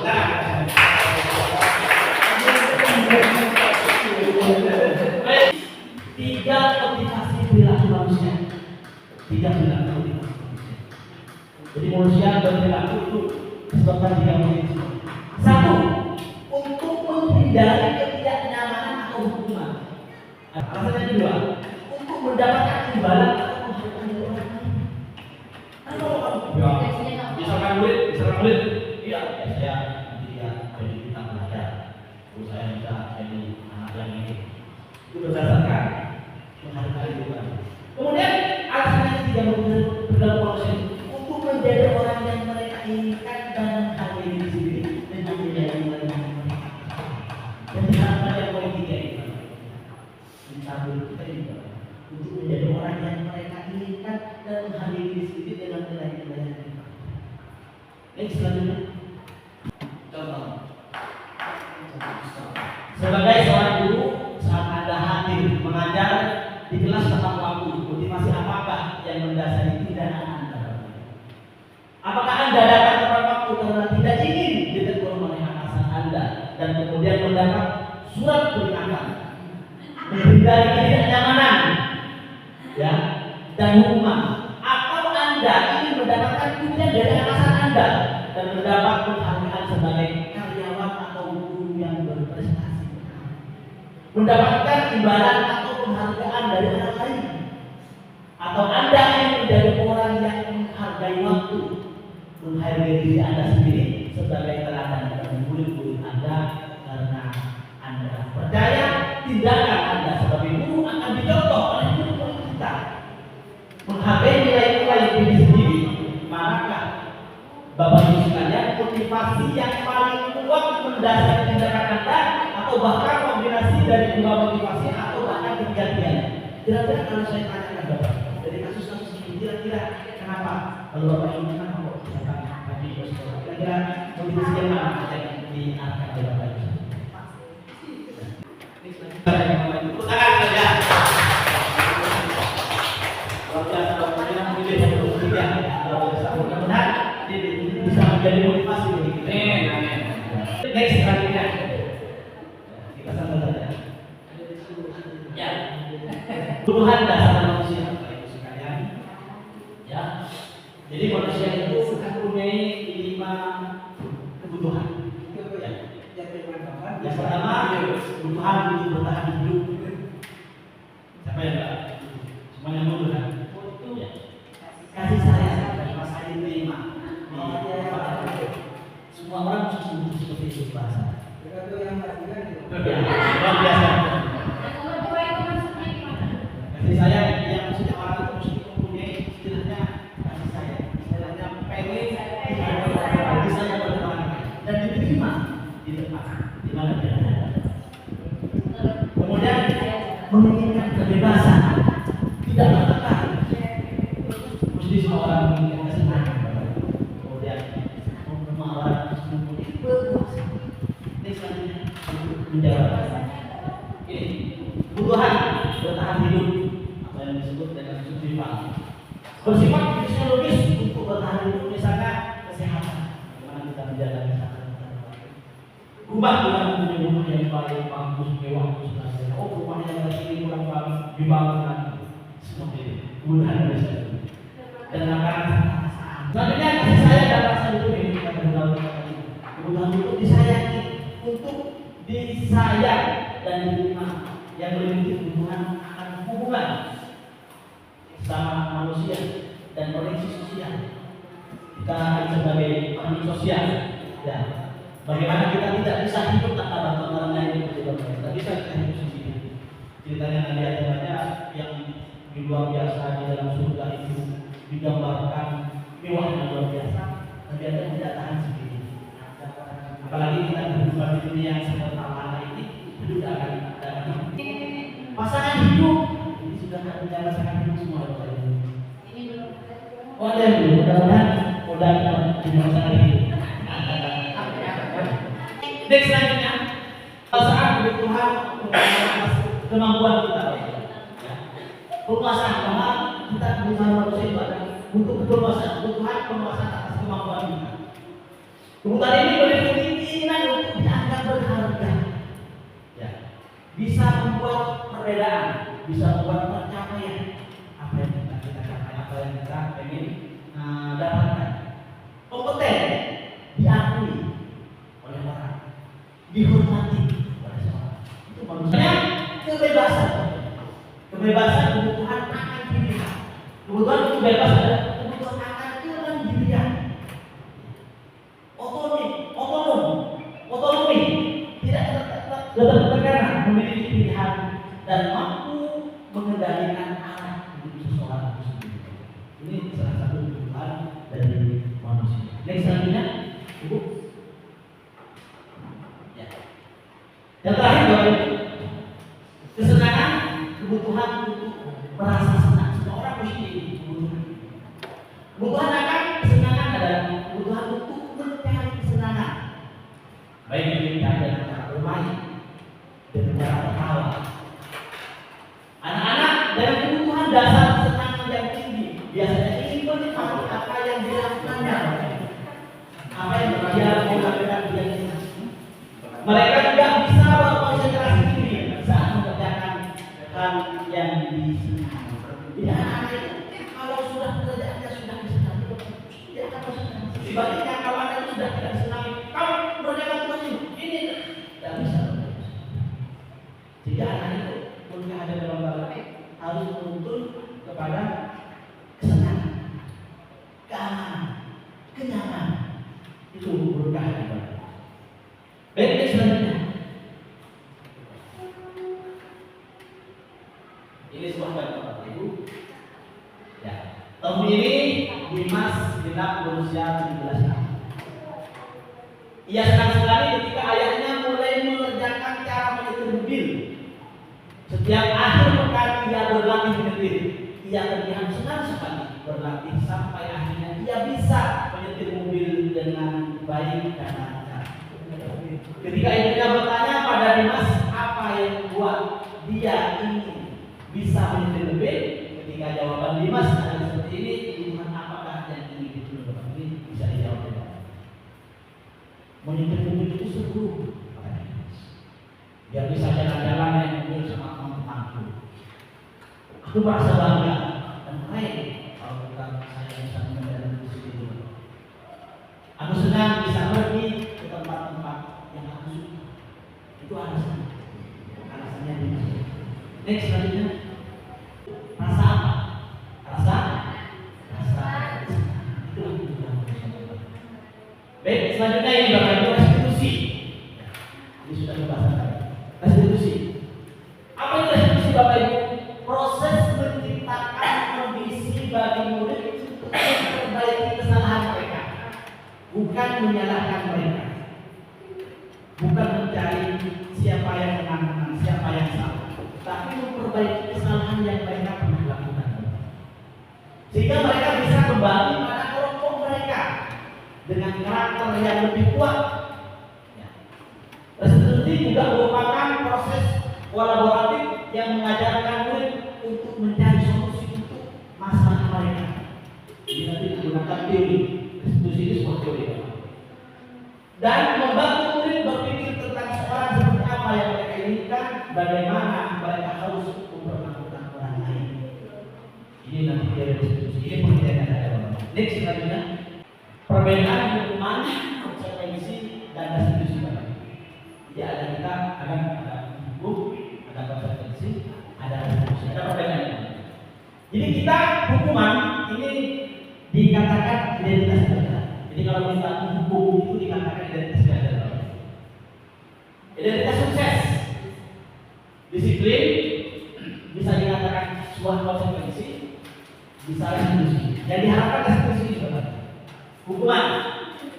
Tiga motivasi perilaku manusia. Tiga perilaku motivasi manusia. Jadi manusia berperilaku itu disebabkan tiga motivasi. Satu, untuk menghindari ketidaknyamanan atau hukuman. Alasan yang kedua, untuk mendapatkan imbalan atau menghargai orang lain. Misalkan murid, iya, saya jadi kita belajar, terus saya bisa jadi anak yang ini. Itu berdasarkan menghargai Tuhan. Kemudian alasan yang ketiga berdalam proses untuk menjadi orang yang mereka inginkan dan menghargai diri sendiri dengan nilai-nilai yang mereka. Dan harapan yang poin tiga itu mencapai kita juga untuk menjadi orang yang mereka inginkan dan menghargai diri sendiri dengan nilai-nilai yang mereka. Next selanjutnya. Contoh. Sebagai seorang guru, saat Anda hadir mengajar di kelas tepat waktu, motivasi apakah yang mendasari tindakan Anda? Apakah Anda datang tepat waktu karena tidak ingin ditegur oleh atasan Anda dan kemudian mendapat surat peringatan, menghindari ketidaknyamanan, ya, dan hukuman? Atau Anda ingin mendapatkan pujian dari atasan Anda dan mendapat penghargaan sebagai karyawan atau guru yang berprestasi, mendapatkan imbalan atau penghargaan dari orang lain? Atau Anda ingin menjadi orang yang menghargai waktu, menghargai diri Anda sendiri sebagai teladan bagi murid-murid Anda karena Anda percaya tindakan Anda sebagai guru akan dicontoh oleh murid-murid kita, menghargai nilai-nilai diri sendiri? Maka Bapak Ibu sekalian, motivasi yang paling kuat mendasari tindakan Anda atau bahkan kombinasi dari dua motivasi atau bahkan ketiga-tiganya. Kira-kira kalau saya tanyakan Bapak, dari kasus-kasus ini kira-kira kenapa kalau Bapak ini kan mau misalkan tadi kira-kira motivasi yang mana yang diarahkan oleh Bapak ini? Tangan saja. Kalau biasa Bapak ini memilih yang ketiga, kalau bisa mudah-mudahan bisa menjadi motivasi bagi kita. Next selanjutnya kita sambut saja. Ya, kebutuhan dasar manusia, Bapak Ibu sekalian. Ya, jadi manusia itu mempunyai 5 kebutuhan. Ya. Yang pertama, kebutuhan untuk bertahan hidup. Siapa yang enggak? Semuanya mundur kan? Ya. Kasih sayang dan rasa diterima. Semua orang butuh seperti itu bahasa. Ya, luar biasa. Kasih sayang yang maksudnya orang itu mesti mempunyai istilahnya kasih sayang, istilahnya pengen bisa yang berteman dan diterima di tempat di mana dia ada. Kemudian menginginkan kebebasan, tidak tertekan. Mesti semua orang menginginkan kesenangan. Kemudian semua orang mempunyai kebebasan. Ini selanjutnya menjawab ini kebutuhan bertahan hidup, apa yang disebut dengan subsistan. Bersifat fisiologis untuk bertahan hidup, misalnya kesehatan, bagaimana kita menjalani kesehatan. Rumah dengan mempunyai rumah yang paling bagus, mewah, khususnya. Oh, rumah yang ini kurang bagus, dibangun seperti itu. Kemudian bisa. Dan akan selanjutnya kasih sayang dan rasa itu ini kita berlalu. Kebutuhan untuk disayangi, untuk disayang dan diterima, yang memiliki hubungan akan hubungan sama manusia dan koneksi sosial. Kita akan sebagai makhluk sosial. Ya. Bagaimana kita tidak bisa hidup tanpa bantuan orang lain, tidak bisa kita hidup sendiri. Ceritanya nanti ada banyak yang luar biasa di dalam surga itu digambarkan mewahnya luar biasa, tapi ada yang tidak tahan sendiri. Apalagi kita berjumpa di dunia yang sederhana ini, itu tidak akan ada. Pasangan hidup ini sudah ada pasangan hidup semua. Ini belum. Oh ada yang belum, mudah-mudahan udah di pasangan hidup. Next selanjutnya, saat kebutuhan kemampuan kita, penguasaan bahwa kita kebutuhan manusia itu ada untuk penguasaan, kebutuhan penguasaan atas kemampuan kita. Kebutuhan ini meliputi keinginan untuk dianggap berharga, ya, bisa membuat perbedaan, bisa membuat pencapaian apa yang kita capai, apa yang kita ingin dapatkan. Kompeten, diakui oleh orang, dihormati oleh seorang. Itu manusia. Kebebasan, kebebasan kebutuhan akan pilihan. Kebutuhan itu bebas adalah kebutuhan akan kemandirian. Otonomi, tidak terkena memiliki pilihan dan mampu mengendalikan arah hidup seseorang itu sendiri. Ini salah satu kebutuhan dari manusia. Next selanjutnya, Ibu. Ya. Yang terakhir, Bapak Ibu, kesenangan, kebutuhan untuk merasa senang. Semua orang mesti kebutuhan. Kebutuhan akan kesenangan adalah kebutuhan untuk mencari kesenangan. Baik dengan cara bermain, dengan cara tertawa. Anak-anak dengan kebutuhan dasar kesenangan yang tinggi biasanya ingin menikmati apa yang dilakukannya, apa yang dia mau lakukan dia senang. Mereka juga bisa berkonsentrasi diri saat mengerjakan hal yang disenangi. Ya, kalau sudah pekerjaannya sudah disenangi, dia akan bersenang. Sebaliknya kalau Anda sudah tidak disenangi, kamu mengerjakan tugas ini tidak bisa. Jika anak itu pun ada dalam balik harus menuntun kepada kesenangan, keamanan, kenyamanan. Itu berkah kita. Baik, selanjutnya. Ini sebuah Bapak Ibu. Ya. Tahun ini Dimas genap berusia 17 tahun. Ia senang sekali ketika ayahnya mulai mengerjakan cara menyetir mobil. Setiap akhir pekan ia berlatih menyetir. Ia terlihat senang sekali berlatih sampai akhirnya ia bisa menyetir mobil dengan baik dan lancar. Ketika ibunya bertanya pada Dimas apa yang membuat dia ingin bisa menyetir mobil, ketika jawaban Dimas adalah seperti ini, Tuhan apakah yang ingin dituntut? Ini bisa dijawab. memimpin publik itu seru, biar bisa jalan-jalan naik mobil sama teman-temanku. Aku merasa bangga dan baik kalau saya bisa menjalani itu. Aku senang bisa pergi ke tempat-tempat yang aku suka. Itu alasannya di sini. Next selanjutnya, rasa apa? Rasa itu baik. Selanjutnya ini Bapak Ibu, restitusi. Ini sudah dibahas. Restitusi. Apa itu restitusi Bapak Ibu? Proses menciptakan kondisi bagi murid untuk memperbaiki kesalahan mereka, bukan menyalahkan mereka, bukan mencari siapa yang menang, siapa yang salah, tapi memperbaiki kesalahan yang mereka pernah lakukan, sehingga mereka bisa kembali pada kelompok mereka dengan karakter yang lebih kuat. Restitusi juga merupakan proses kolaboratif yang mengajarkan murid untuk mencari solusi untuk masalah mereka. Ini nanti menggunakan teori. Restitusi itu sebuah teori, dan membantu murid berpikir tentang seorang seperti apa yang mereka inginkan, bagaimana mereka harus memperlakukan orang lain. Ini nanti teori restitusi. Ini pengertian saya. Next selanjutnya, perbedaan hukuman, konsekuensi, dan restitusi. Jadi ada hukum, ada konsekuensi, ada restitusi, ada perbedaannya. Jadi kita hukuman ini dikatakan identitas negara. Jadi kalau kita hukum itu dikatakan identitas negara. Identitas sukses, disiplin, bisa dikatakan sebuah konsekuensi, bisa restitusi. Yang diharapkan restitusi itu hukuman,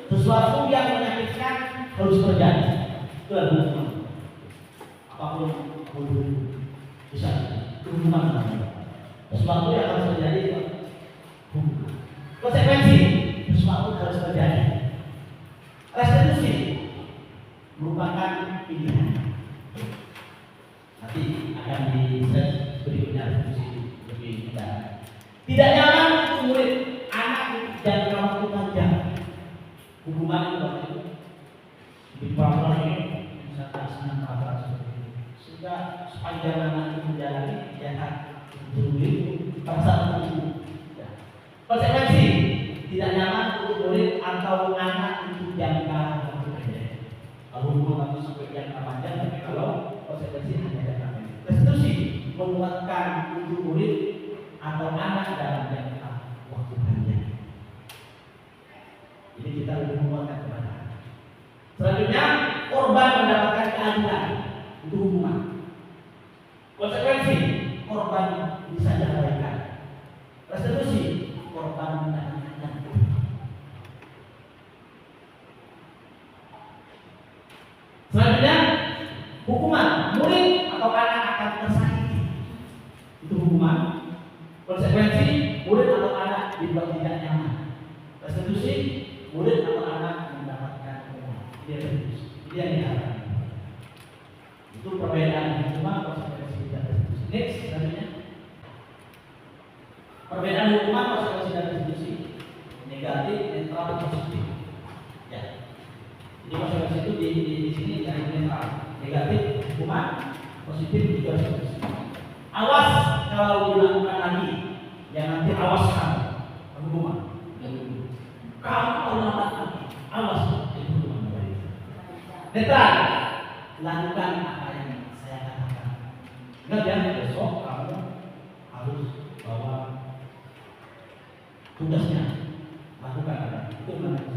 sesuatu yang menyakitkan harus terjadi. Itu adalah hukuman. Apapun bisa hukuman. Sesuatu yang harus terjadi itu hukuman. Konsekuensi, sesuatu harus terjadi. Restitusi merupakan pilihan. Nanti akan di-search berikutnya restitusi lebih mudah. Tidak nyaman untuk murid, anak dan waktu panjang. Hukuman itu di peraturan ini misalkan senang peraturan seperti ini, sehingga sepanjang anak itu menjalani jangan berubah paksa untuk. Konsekuensi tidak nyaman untuk murid atau anak untuk jangka waktu pendek. Kalau hukuman itu sampai jangka panjang, tapi kalau konsekuensi hanya jangka pendek. Restitusi menguatkan untuk murid atau anak dalam jangka waktu panjang. Jadi kita lebih menguatkan kepada. Selanjutnya, korban mendapatkan keadilan untuk hukuman. Konsekuensi, korban bisa diabaikan. Restitusi, korban mendapatkan hukuman. Selanjutnya, hukuman, murid atau anak akan tersakiti. Itu hukuman. Konsekuensi, murid atau anak dibuat tidak nyaman. Restitusi, murid atau anak mendapatkan hukuman. Ini yang diharapkan. Itu perbedaan hukuman, konsekuensi, dan restitusi. Next, selanjutnya, perbedaan hukuman, konsekuensi, dan restitusi. Negatif, netral, positif. Ya. Jadi konsekuensi itu di sini yang netral. Negatif, hukuman, positif juga restitusi. Awas kalau dilakukan lagi, yang nanti awas kamu, hukuman. Kamu kalau melakukan lagi, awas itu hukuman. Netral, lakukan apa yang saya katakan. Ingat ya, besok kamu harus bawa tugasnya, lakukan apa? Itu namanya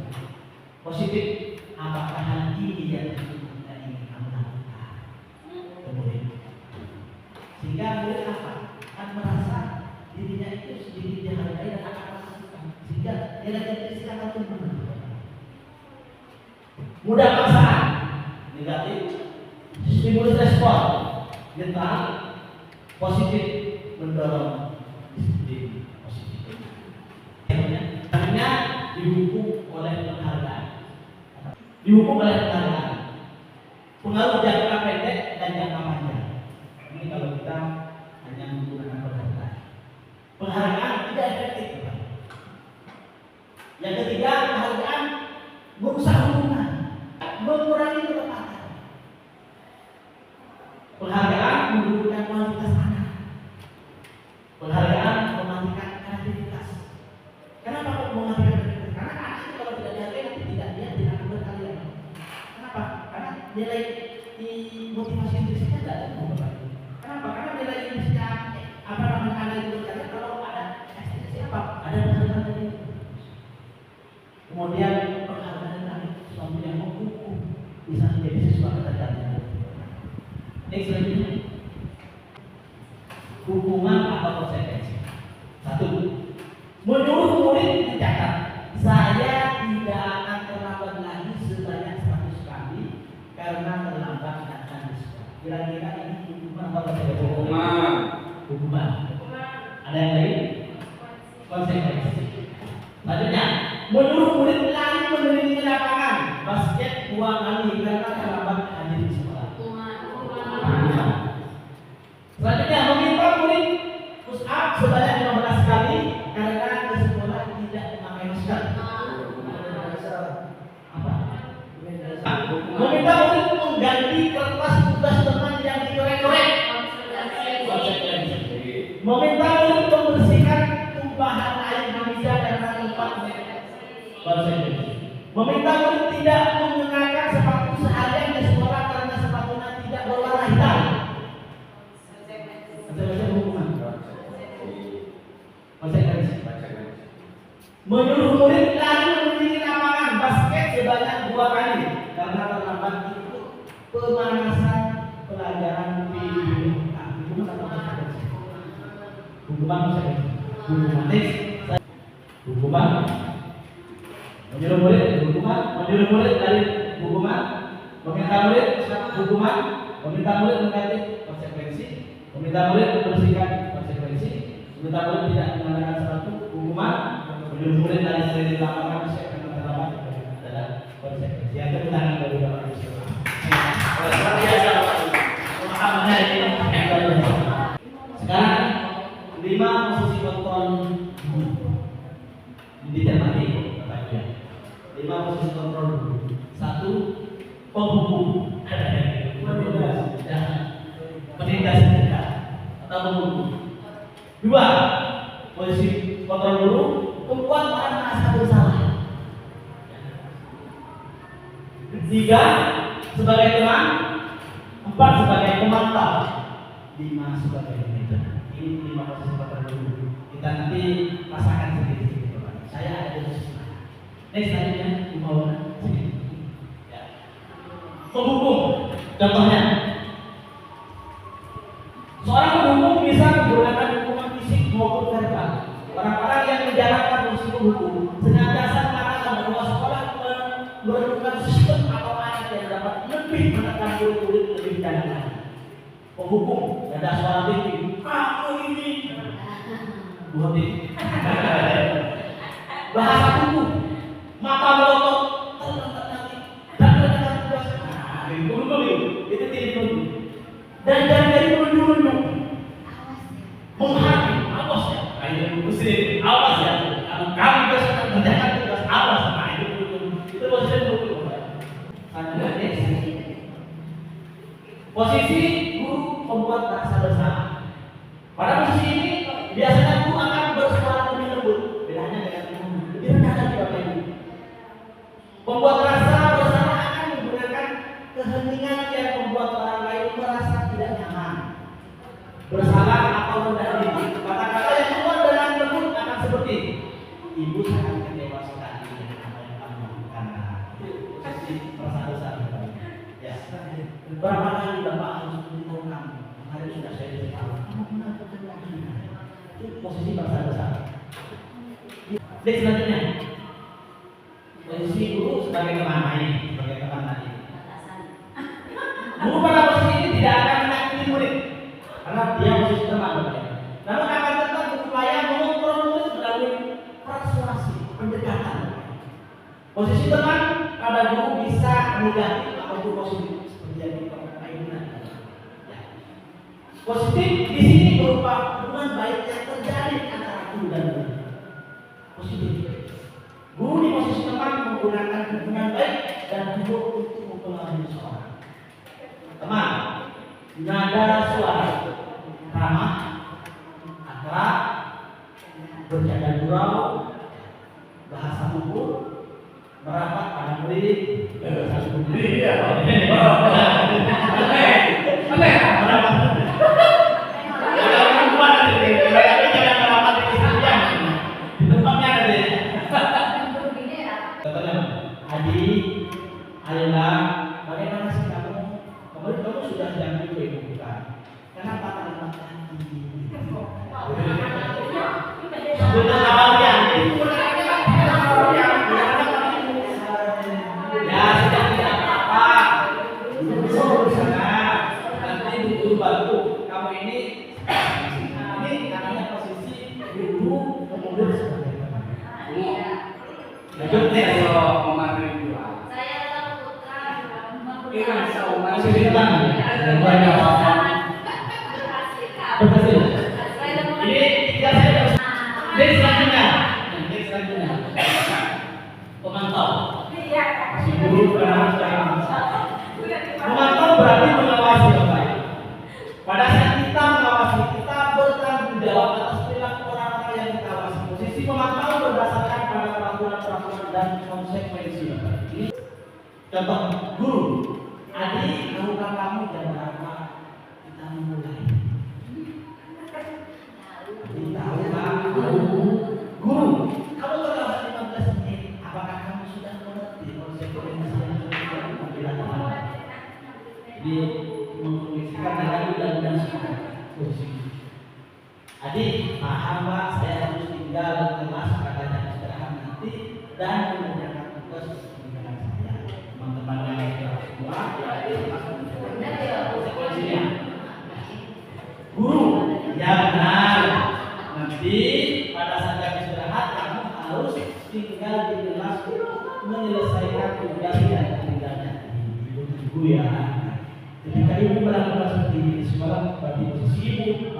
positif. Apakah hal ini yang kita ingin kamu lakukan? Kemudian, sehingga murid apa? Akan merasa dirinya itu sendiri dihargai dan akan melakukan. Sehingga dia silakan tumbuh. Mudah paksaan, negatif. Stimulus respon, netral. Positif, mendorong disiplin positif. Akhirnya dihukum oleh penghargaan. Dihukum oleh penghargaan. Pengaruh jangka pendek dan jangka panjang. Ini kalau kita hanya menggunakan penghargaan. Penghargaan tidak efektif. Yang ketiga, penghargaan merusak hubungan. mengurangi kecepatan. Penghargaan menurunkan kualitas anak. Penghargaan mematikan kreativitas. Kenapa kok mematikan kreativitas? Karena anak itu kalau tidak dihargai nanti dia tidak akan berkarya. Kenapa? Karena nilai di motivasi intrinsiknya tidak ada berubah. Kenapa? Karena nilai intrinsiknya ada itu berkarya kalau ada ekstensi apa? Ada penghargaan dari itu. Kemudian penghargaan dari suatu yang menghukum bisa menjadi sesuatu terjadi. Next selanjutnya, hukuman atau konsekuensi. Satu, menurut murid dicatat, saya tidak akan terlambat lagi sebanyak 100 kali karena terlambat akan disekolah. Kira-kira ini hukuman atau konsekuensi? Hukuman. Ada yang lain? Konsekuensi. Selanjutnya, menurut murid lari meneliti lapangan basket 2 kali karena terlambat hadir di sekolah. Selanjutnya, meminta murid push up sebanyak 15 kali karena ke sekolah tidak memakai masker. Apa? Meminta murid mengganti kertas tugas teman yang dicorek-corek. Meminta murid membersihkan tumpahan air meja karena tempat. Meminta murid tidak mengenakan sepatu seharian di sekolah karena sepatunya tidak berwarna hitam. Menyuruh murid lari meneliti lapangan basket sebanyak 2 kali karena terlambat ikut pemanasan pelajaran PBK. Hukuman menyuruh murid dari hukuman, meminta murid hukuman, meminta murid mengganti konsekuensi, meminta murid membersihkan konsekuensi, meminta murid tidak menggunakan sepatu hukuman, menyuruh murid dari seri lapangan siapa yang terlambat adalah konsekuensi. Yang kebenaran dari Bapak Ibu. Luar biasa pemahamannya ini. Sekarang 5 posisi kontrol dicermati Bapak-Ibu. 5 posisi kontrol. 1, penghukum. Penindas atau penghukum. 2, posisi kontrol dulu, membuat orang merasa bersalah. 3, sebagai teman. 4, sebagai pemantau. 5, sebagai manajer. Ini 5 posisi kontrol dulu. Kita nanti rasakan sendiri. Saya ada di posisi mana. Next selanjutnya, dibawa sini. Ya. Penghukum, contohnya. Seorang penghukum bisa menggunakan hukuman fisik maupun verbal. Orang-orang yang menjalankan fungsi hukum senantiasa mengatakan bahwa sekolah memerlukan sistem atau alat yang dapat lebih menekan murid-murid lebih dalam lagi. Penghukum ada suara tinggi, aku ini buat ini. Bahasa hukum, mata melotot, terlambat nanti, dan menekan tugas. Nah, itu tidak perlu. Dan dari menunjuk, menghakim, awas ya. Muslim, awas ya. Kalau kamu besok mengerjakan tugas, awas sama itu posisi dulu. Posisi guru membuat rasa bersalah. Pada posisi ini biasanya guru akan bersuara lebih lembut, bedanya dengan guru lebih rendah dari Bapak Ibu. Membuat rasa bersalah akan menggunakan keheningan yang membuat orang lain merasa tidak nyaman. Bersalah atau rendah diri. Kata-kata yang keluar dengan lembut akan seperti ibu sangat kecewa sekali dengan apa yang kamu lakukan. Itu posisi merasa dosa. Ya. Berapa kali Bapak harus memberitahu kamu? Kemarin sudah saya beritahu. Kamu kenapa lagi? Itu posisi merasa dosa. Next selanjutnya. Posisi guru sebagai teman main, sebagai teman tadi. Guru pada posisi ini tidak akan menyakiti murid karena dia posisi teman. Namun akan tetap berupaya mengontrol murid melalui persuasi, pendekatan. Posisi teman pada guru bisa negatif ataupun positif seperti yang kita ini. Positif di sini berupa hubungan baik yang terjadi antara guru dan murid. Positif. Guru di posisi teman menggunakan hubungan baik dan guru untuk masing-masing seorang. Teman, nada suara ramah, akrab, bercanda gurau, bahasa tubuh, merapat pada murid, Adik, ayolah, bagaimana sih kamu? Kamu sudah jam 7 bukan? Kenapa kalimat tadi? Sudah awalnya, ya sudah tidak apa-apa. Duduk sana, nanti duduk bantu. Kamu ini namanya posisi duduk kemudian sebagai teman. Lanjut nih. Saya adalah putra Masih di depan. Banyak apa? Berhasil. Ini tiga saya. Next selanjutnya. Pemantau. Si guru memantau berarti mengawasi Bapak. Pada saat kita mengawasi, kita bertanggung jawab atas perilaku orang-orang yang kita awasi. Posisi pemantau berdasarkan pada peraturan-peraturan dan konsekuensi Bapak. Ini contoh guru. Adik, tahukah kamu jam berapa kita memulai? Adik, tahukah guru? Kamu terlambat 15 menit. Apakah kamu sudah mengerti konsekuensi yang sudah dilakukan? Jadi mengkondisikan dari undang-undang sekarang. Adik, paham Pak, saya harus tinggal kelas pada jam istirahat nanti dan mengerjakan tugas pendidikan saya. Teman-teman yang sudah semua, konsekuensinya. Guru, ya benar. Nanti pada saat jam istirahat kamu harus tinggal di kelas menyelesaikan tugas yang tinggalnya. Ibu ya. Ketika ibu melakukan seperti ini, semalam berarti posisi ibu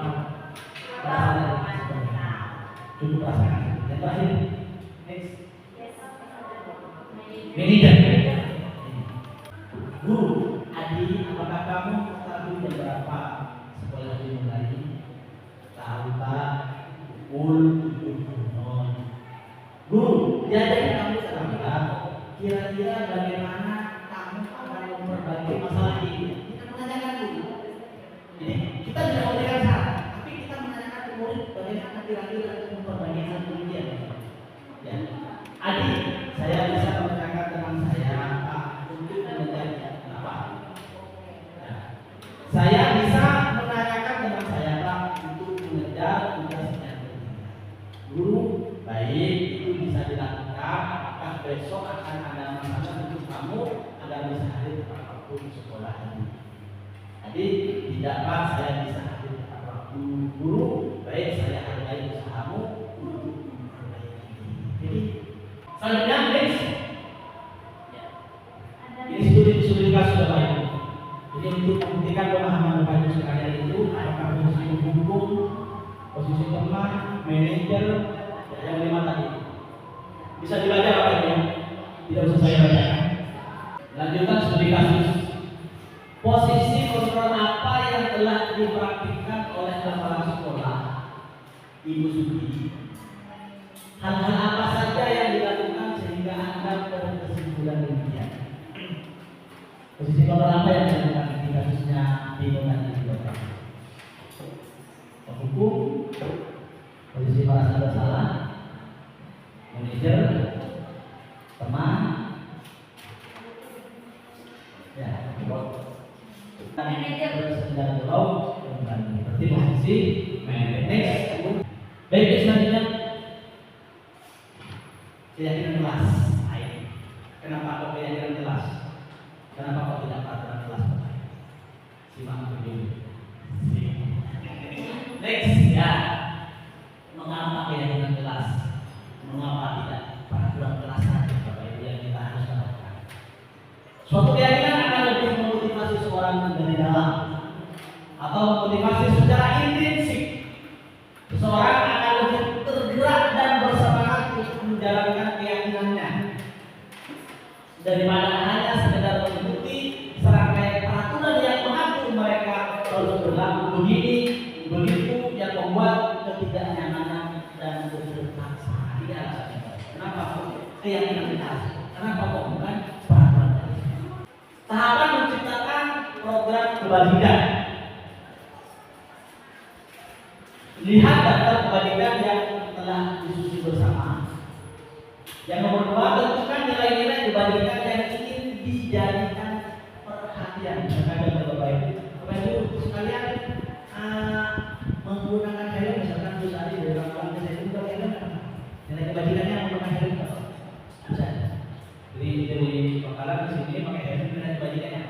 cukup rasakan. Yang terakhir, next. Manajer. Guru, adik, apakah kamu tahu jam berapa sekolah dimulai? Tahu Pak, pukul 7.00. Guru, jadi kamu terlambat. Kira-kira bagaimana kamu akan memperbaiki masalah ini? Kita menanyakan dulu. Jadi kita tidak memberikan saran, tapi kita menanyakan ke murid bagaimana kira-kira memperbaiki hal demikian. Ya, adik, saya bisa menanyakan teman saya Pak untuk mengejar apa? Ya. Saya bisa menanyakan teman saya Pak untuk mengejar tugasnya. Guru, baik itu bisa dilakukan. Apakah besok akan ada masalah untuk kamu agar bisa hadir tepat waktu di sekolah ini? Jadi tidak Pak, saya bisa hadir tepat waktu. Guru, baik saya hargai usahamu untuk memperbaiki. Jadi selanjutnya next. Ini studi kelas sudah baik. Jadi untuk membuktikan pemahaman Bapak Ibu sekalian itu, apakah posisi hukum, posisi teman, manajer, yang 5 tadi bisa dibaca Bapak Ibu, tidak usah saya bacakan. Lanjutkan studi kasus. Posisi kontrol apa yang telah dipraktikkan oleh kepala sekolah Ibu Sugi? Hal-hal apa saja yang dilakukan sehingga Anda berkesimpulan demikian? Posisi kontrol apa yang dilakukan di kasusnya Ibu tadi Bapak? Hukum, posisi merasa bersalah, manajer, teman, ya, manajer bersenjata pulau, berarti posisi manajer. Baik, selanjutnya keyakinan kelas. Kenapa kok keyakinan kelas? Kenapa kok tidak peraturan kelas? Simak dulu. Next, ya. Mengapa keyakinan kelas? Mengapa tidak peraturan kelas saja Bapak Ibu yang kita harus lakukan? Suatu keyakinan akan lebih memotivasi seorang dari dalam atau memotivasi secara intrinsik. Seseorang akan lebih tergerak dan bersemangat untuk menjalankan keyakinannya daripada hanya sekedar mengikuti kebajikan. Lihat daftar kebajikan yang telah disusun bersama. Yang nomor 2, tentukan nilai-nilai kebajikan yang ingin dijadikan perhatian. Misalkan Bapak Ibu sekalian menggunakan helm, misalkan terus hari dari orang saya juga helm, nilai kebajikannya menggunakan helm apa? Bisa. Dari bakalan di sini pakai helm, nilai kebajikannya.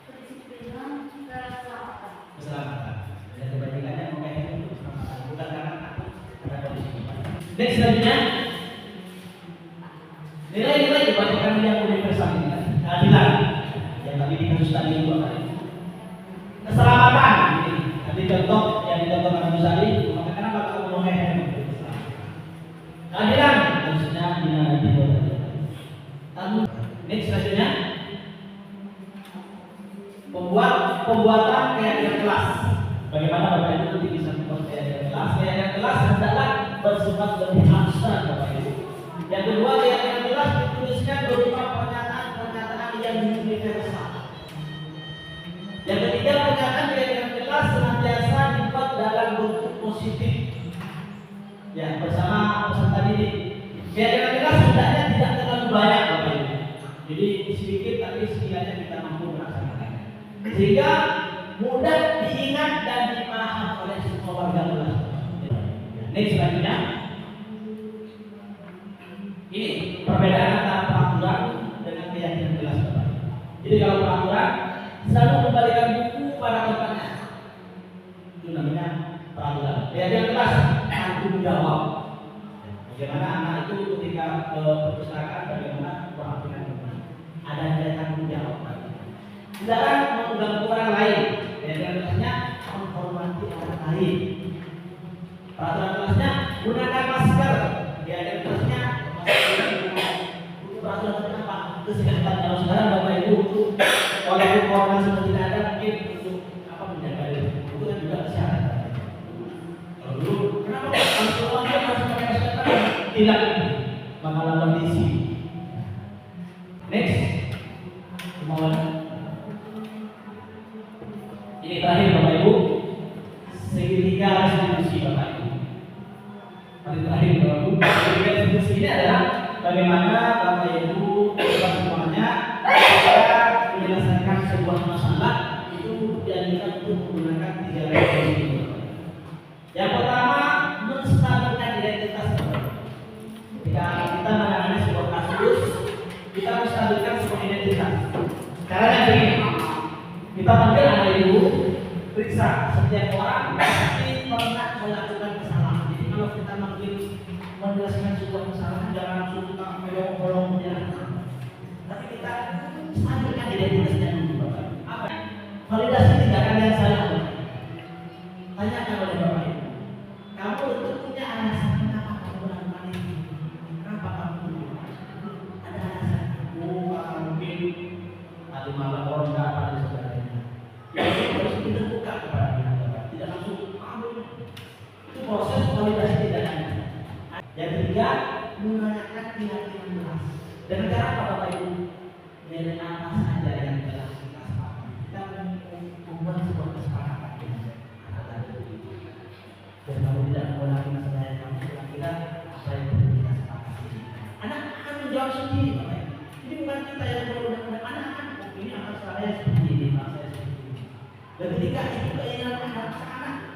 Kedisiplinan, keselamatan. Keselamatan. Nilai kebajikannya pakai helm itu keselamatan, bukan karena takut pada kondisi. Next selanjutnya, nilai-nilai kebajikan yang universal ini, keadilan. Yang tadi di kasus tadi itu apa? Keselamatan. Ini nanti contoh yang dicontohkan kasus tadi. Maka kenapa kita ngomongnya helm? Keadilan harusnya dinanti buat. Lalu next selanjutnya, pembuatan keadaan kelas. Bagaimana Bapak Ibu nanti bisa membuat keadaan kelas? Keadaan kelas hendaklah bersifat lebih abstrak Bapak Ibu. Yang kedua, keadaan kelas dituliskan berupa pernyataan yang universal. Yang ketiga, pernyataan keadaan kelas senantiasa dibuat dalam bentuk positif. Ya, bersama pesan tadi ini, keadaan kelas hendaknya tidak terlalu banyak Bapak Ibu. Jadi sedikit tapi sekiranya kita mampu melaksanakan, sehingga mudah diingat dan dipahami oleh semua warga kelas. Next selanjutnya, ini perbedaan antara peraturan dengan keyakinan kelas Bapak. Jadi kalau peraturan selalu kembalikan buku pada tempatnya, itu namanya peraturan. Keyakinan kelas tanggung jawab. Bagaimana anak itu ketika ke perpustakaan, bagaimana perhatian ada nilai tanggung jawab. Dilarang mengganggu orang lain. Keyakinan kelasnya menghormati orang lain. Peraturan kelasnya gunakan masker. Keyakinan kelasnya peraturan apa? Kesehatan. Kalau sekarang Bapak Ibu untuk walaupun corona sudah tidak ada, mungkin untuk apa menjaga diri itu kan juga kesehatan. Kalau dulu kenapa kalau semuanya harus pakai masker? Tidak, bakalan kondisi. Next, kemauan. Ini terakhir Bapak Ibu, segitiga restitusi Bapak Ibu. Paling terakhir Bapak Ibu, segitiga restitusi ini adalah bagaimana Bapak Ibu semuanya bisa menyelesaikan sebuah masalah itu dianjurkan untuk menggunakan 3 restitusi. Yang pertama, menstabilkan identitas. Ketika kita menangani sebuah kasus, kita menstabilkan sebuah identitas. Caranya begini, kita panggil anak ibu, periksa setiap orang pasti pernah melakukan kesalahan. Jadi kalau kita manggil menjelaskan sebuah kesalahan, jangan langsung kita melong-melong menjelaskan. Tapi kita stabilkan identitasnya dulu. Apa? Validasi tindakan yang salah. Tanyakan oleh Bapak Ibu, kamu itu punya alasan kenapa kamu melakukan ini? Kenapa kamu ada alasan? Karena mungkin tadi malam orang dapat dan sebagainya. Jadi harus ditentukan kepada kita, tidak langsung kamu. Itu proses validasi tindakannya. Yang ketiga, menanyakan keyakinan kelas. Dengan cara apa Bapak Ibu? Nilai apa saja yang telah kita sepakati. Kita membuat sebuah kesepakatan. Dan kamu tidak mengulangi masalah yang kamu kira apa yang perlu kita sepakati. Anak akan menjawab sendiri Bapak Ibu. Ini bukan kita yang mengulangi, anak akan ini akan saya seperti ini, saya seperti ini. Dan ketika itu keinginan anak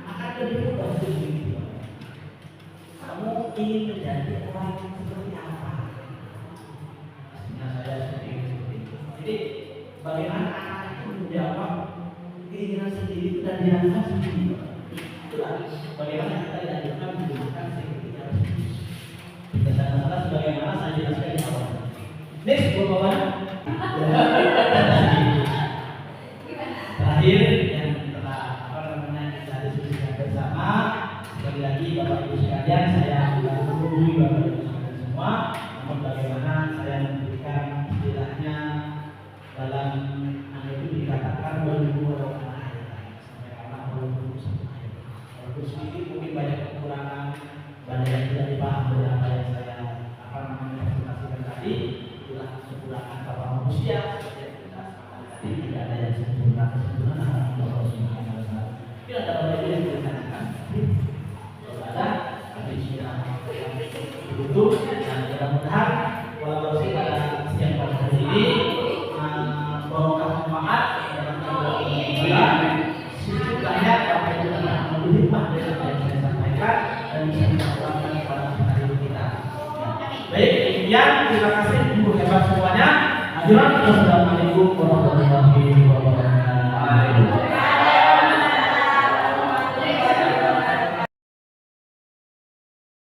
akan lebih mudah untuk begitu. Kamu ingin menjadi orang yang seperti apa? Pastinya saya seperti itu. Jadi bagaimana anak itu menjawab keinginan sendiri itu dan dirasakan sendiri. Itulah bagaimana kita diajarkan menggunakan segitiga restitusi. Kesan masalah sebagaimana saya jelaskan di awal. Next, Bapak. Terakhir yang telah kita diskusikan bersama, sekali lagi Bapak Ibu sekalian, saya menghubungi Bapak Ibu sekalian semua. Namun bagaimana saya memberikan istilahnya dalam itu dikatakan berhubung sampai karena berhubung walaupun sedikit mungkin banyak kekurangan, banyak yang tidak dipahami dari apa yang saya presentasikan tadi. Itulah kekurangan Bapak manusia itu. Dan mudah-mudahan kolaborasi pada siang pada hari ini barokah manfaat dalam kehidupan banyak apa itu akan berlimpah dari apa yang saya sampaikan dan bisa diterapkan pada hari kita. Baik, demikian terima kasih untuk hebat semuanya. Wassalamualaikum warahmatullahi wabarakatuh.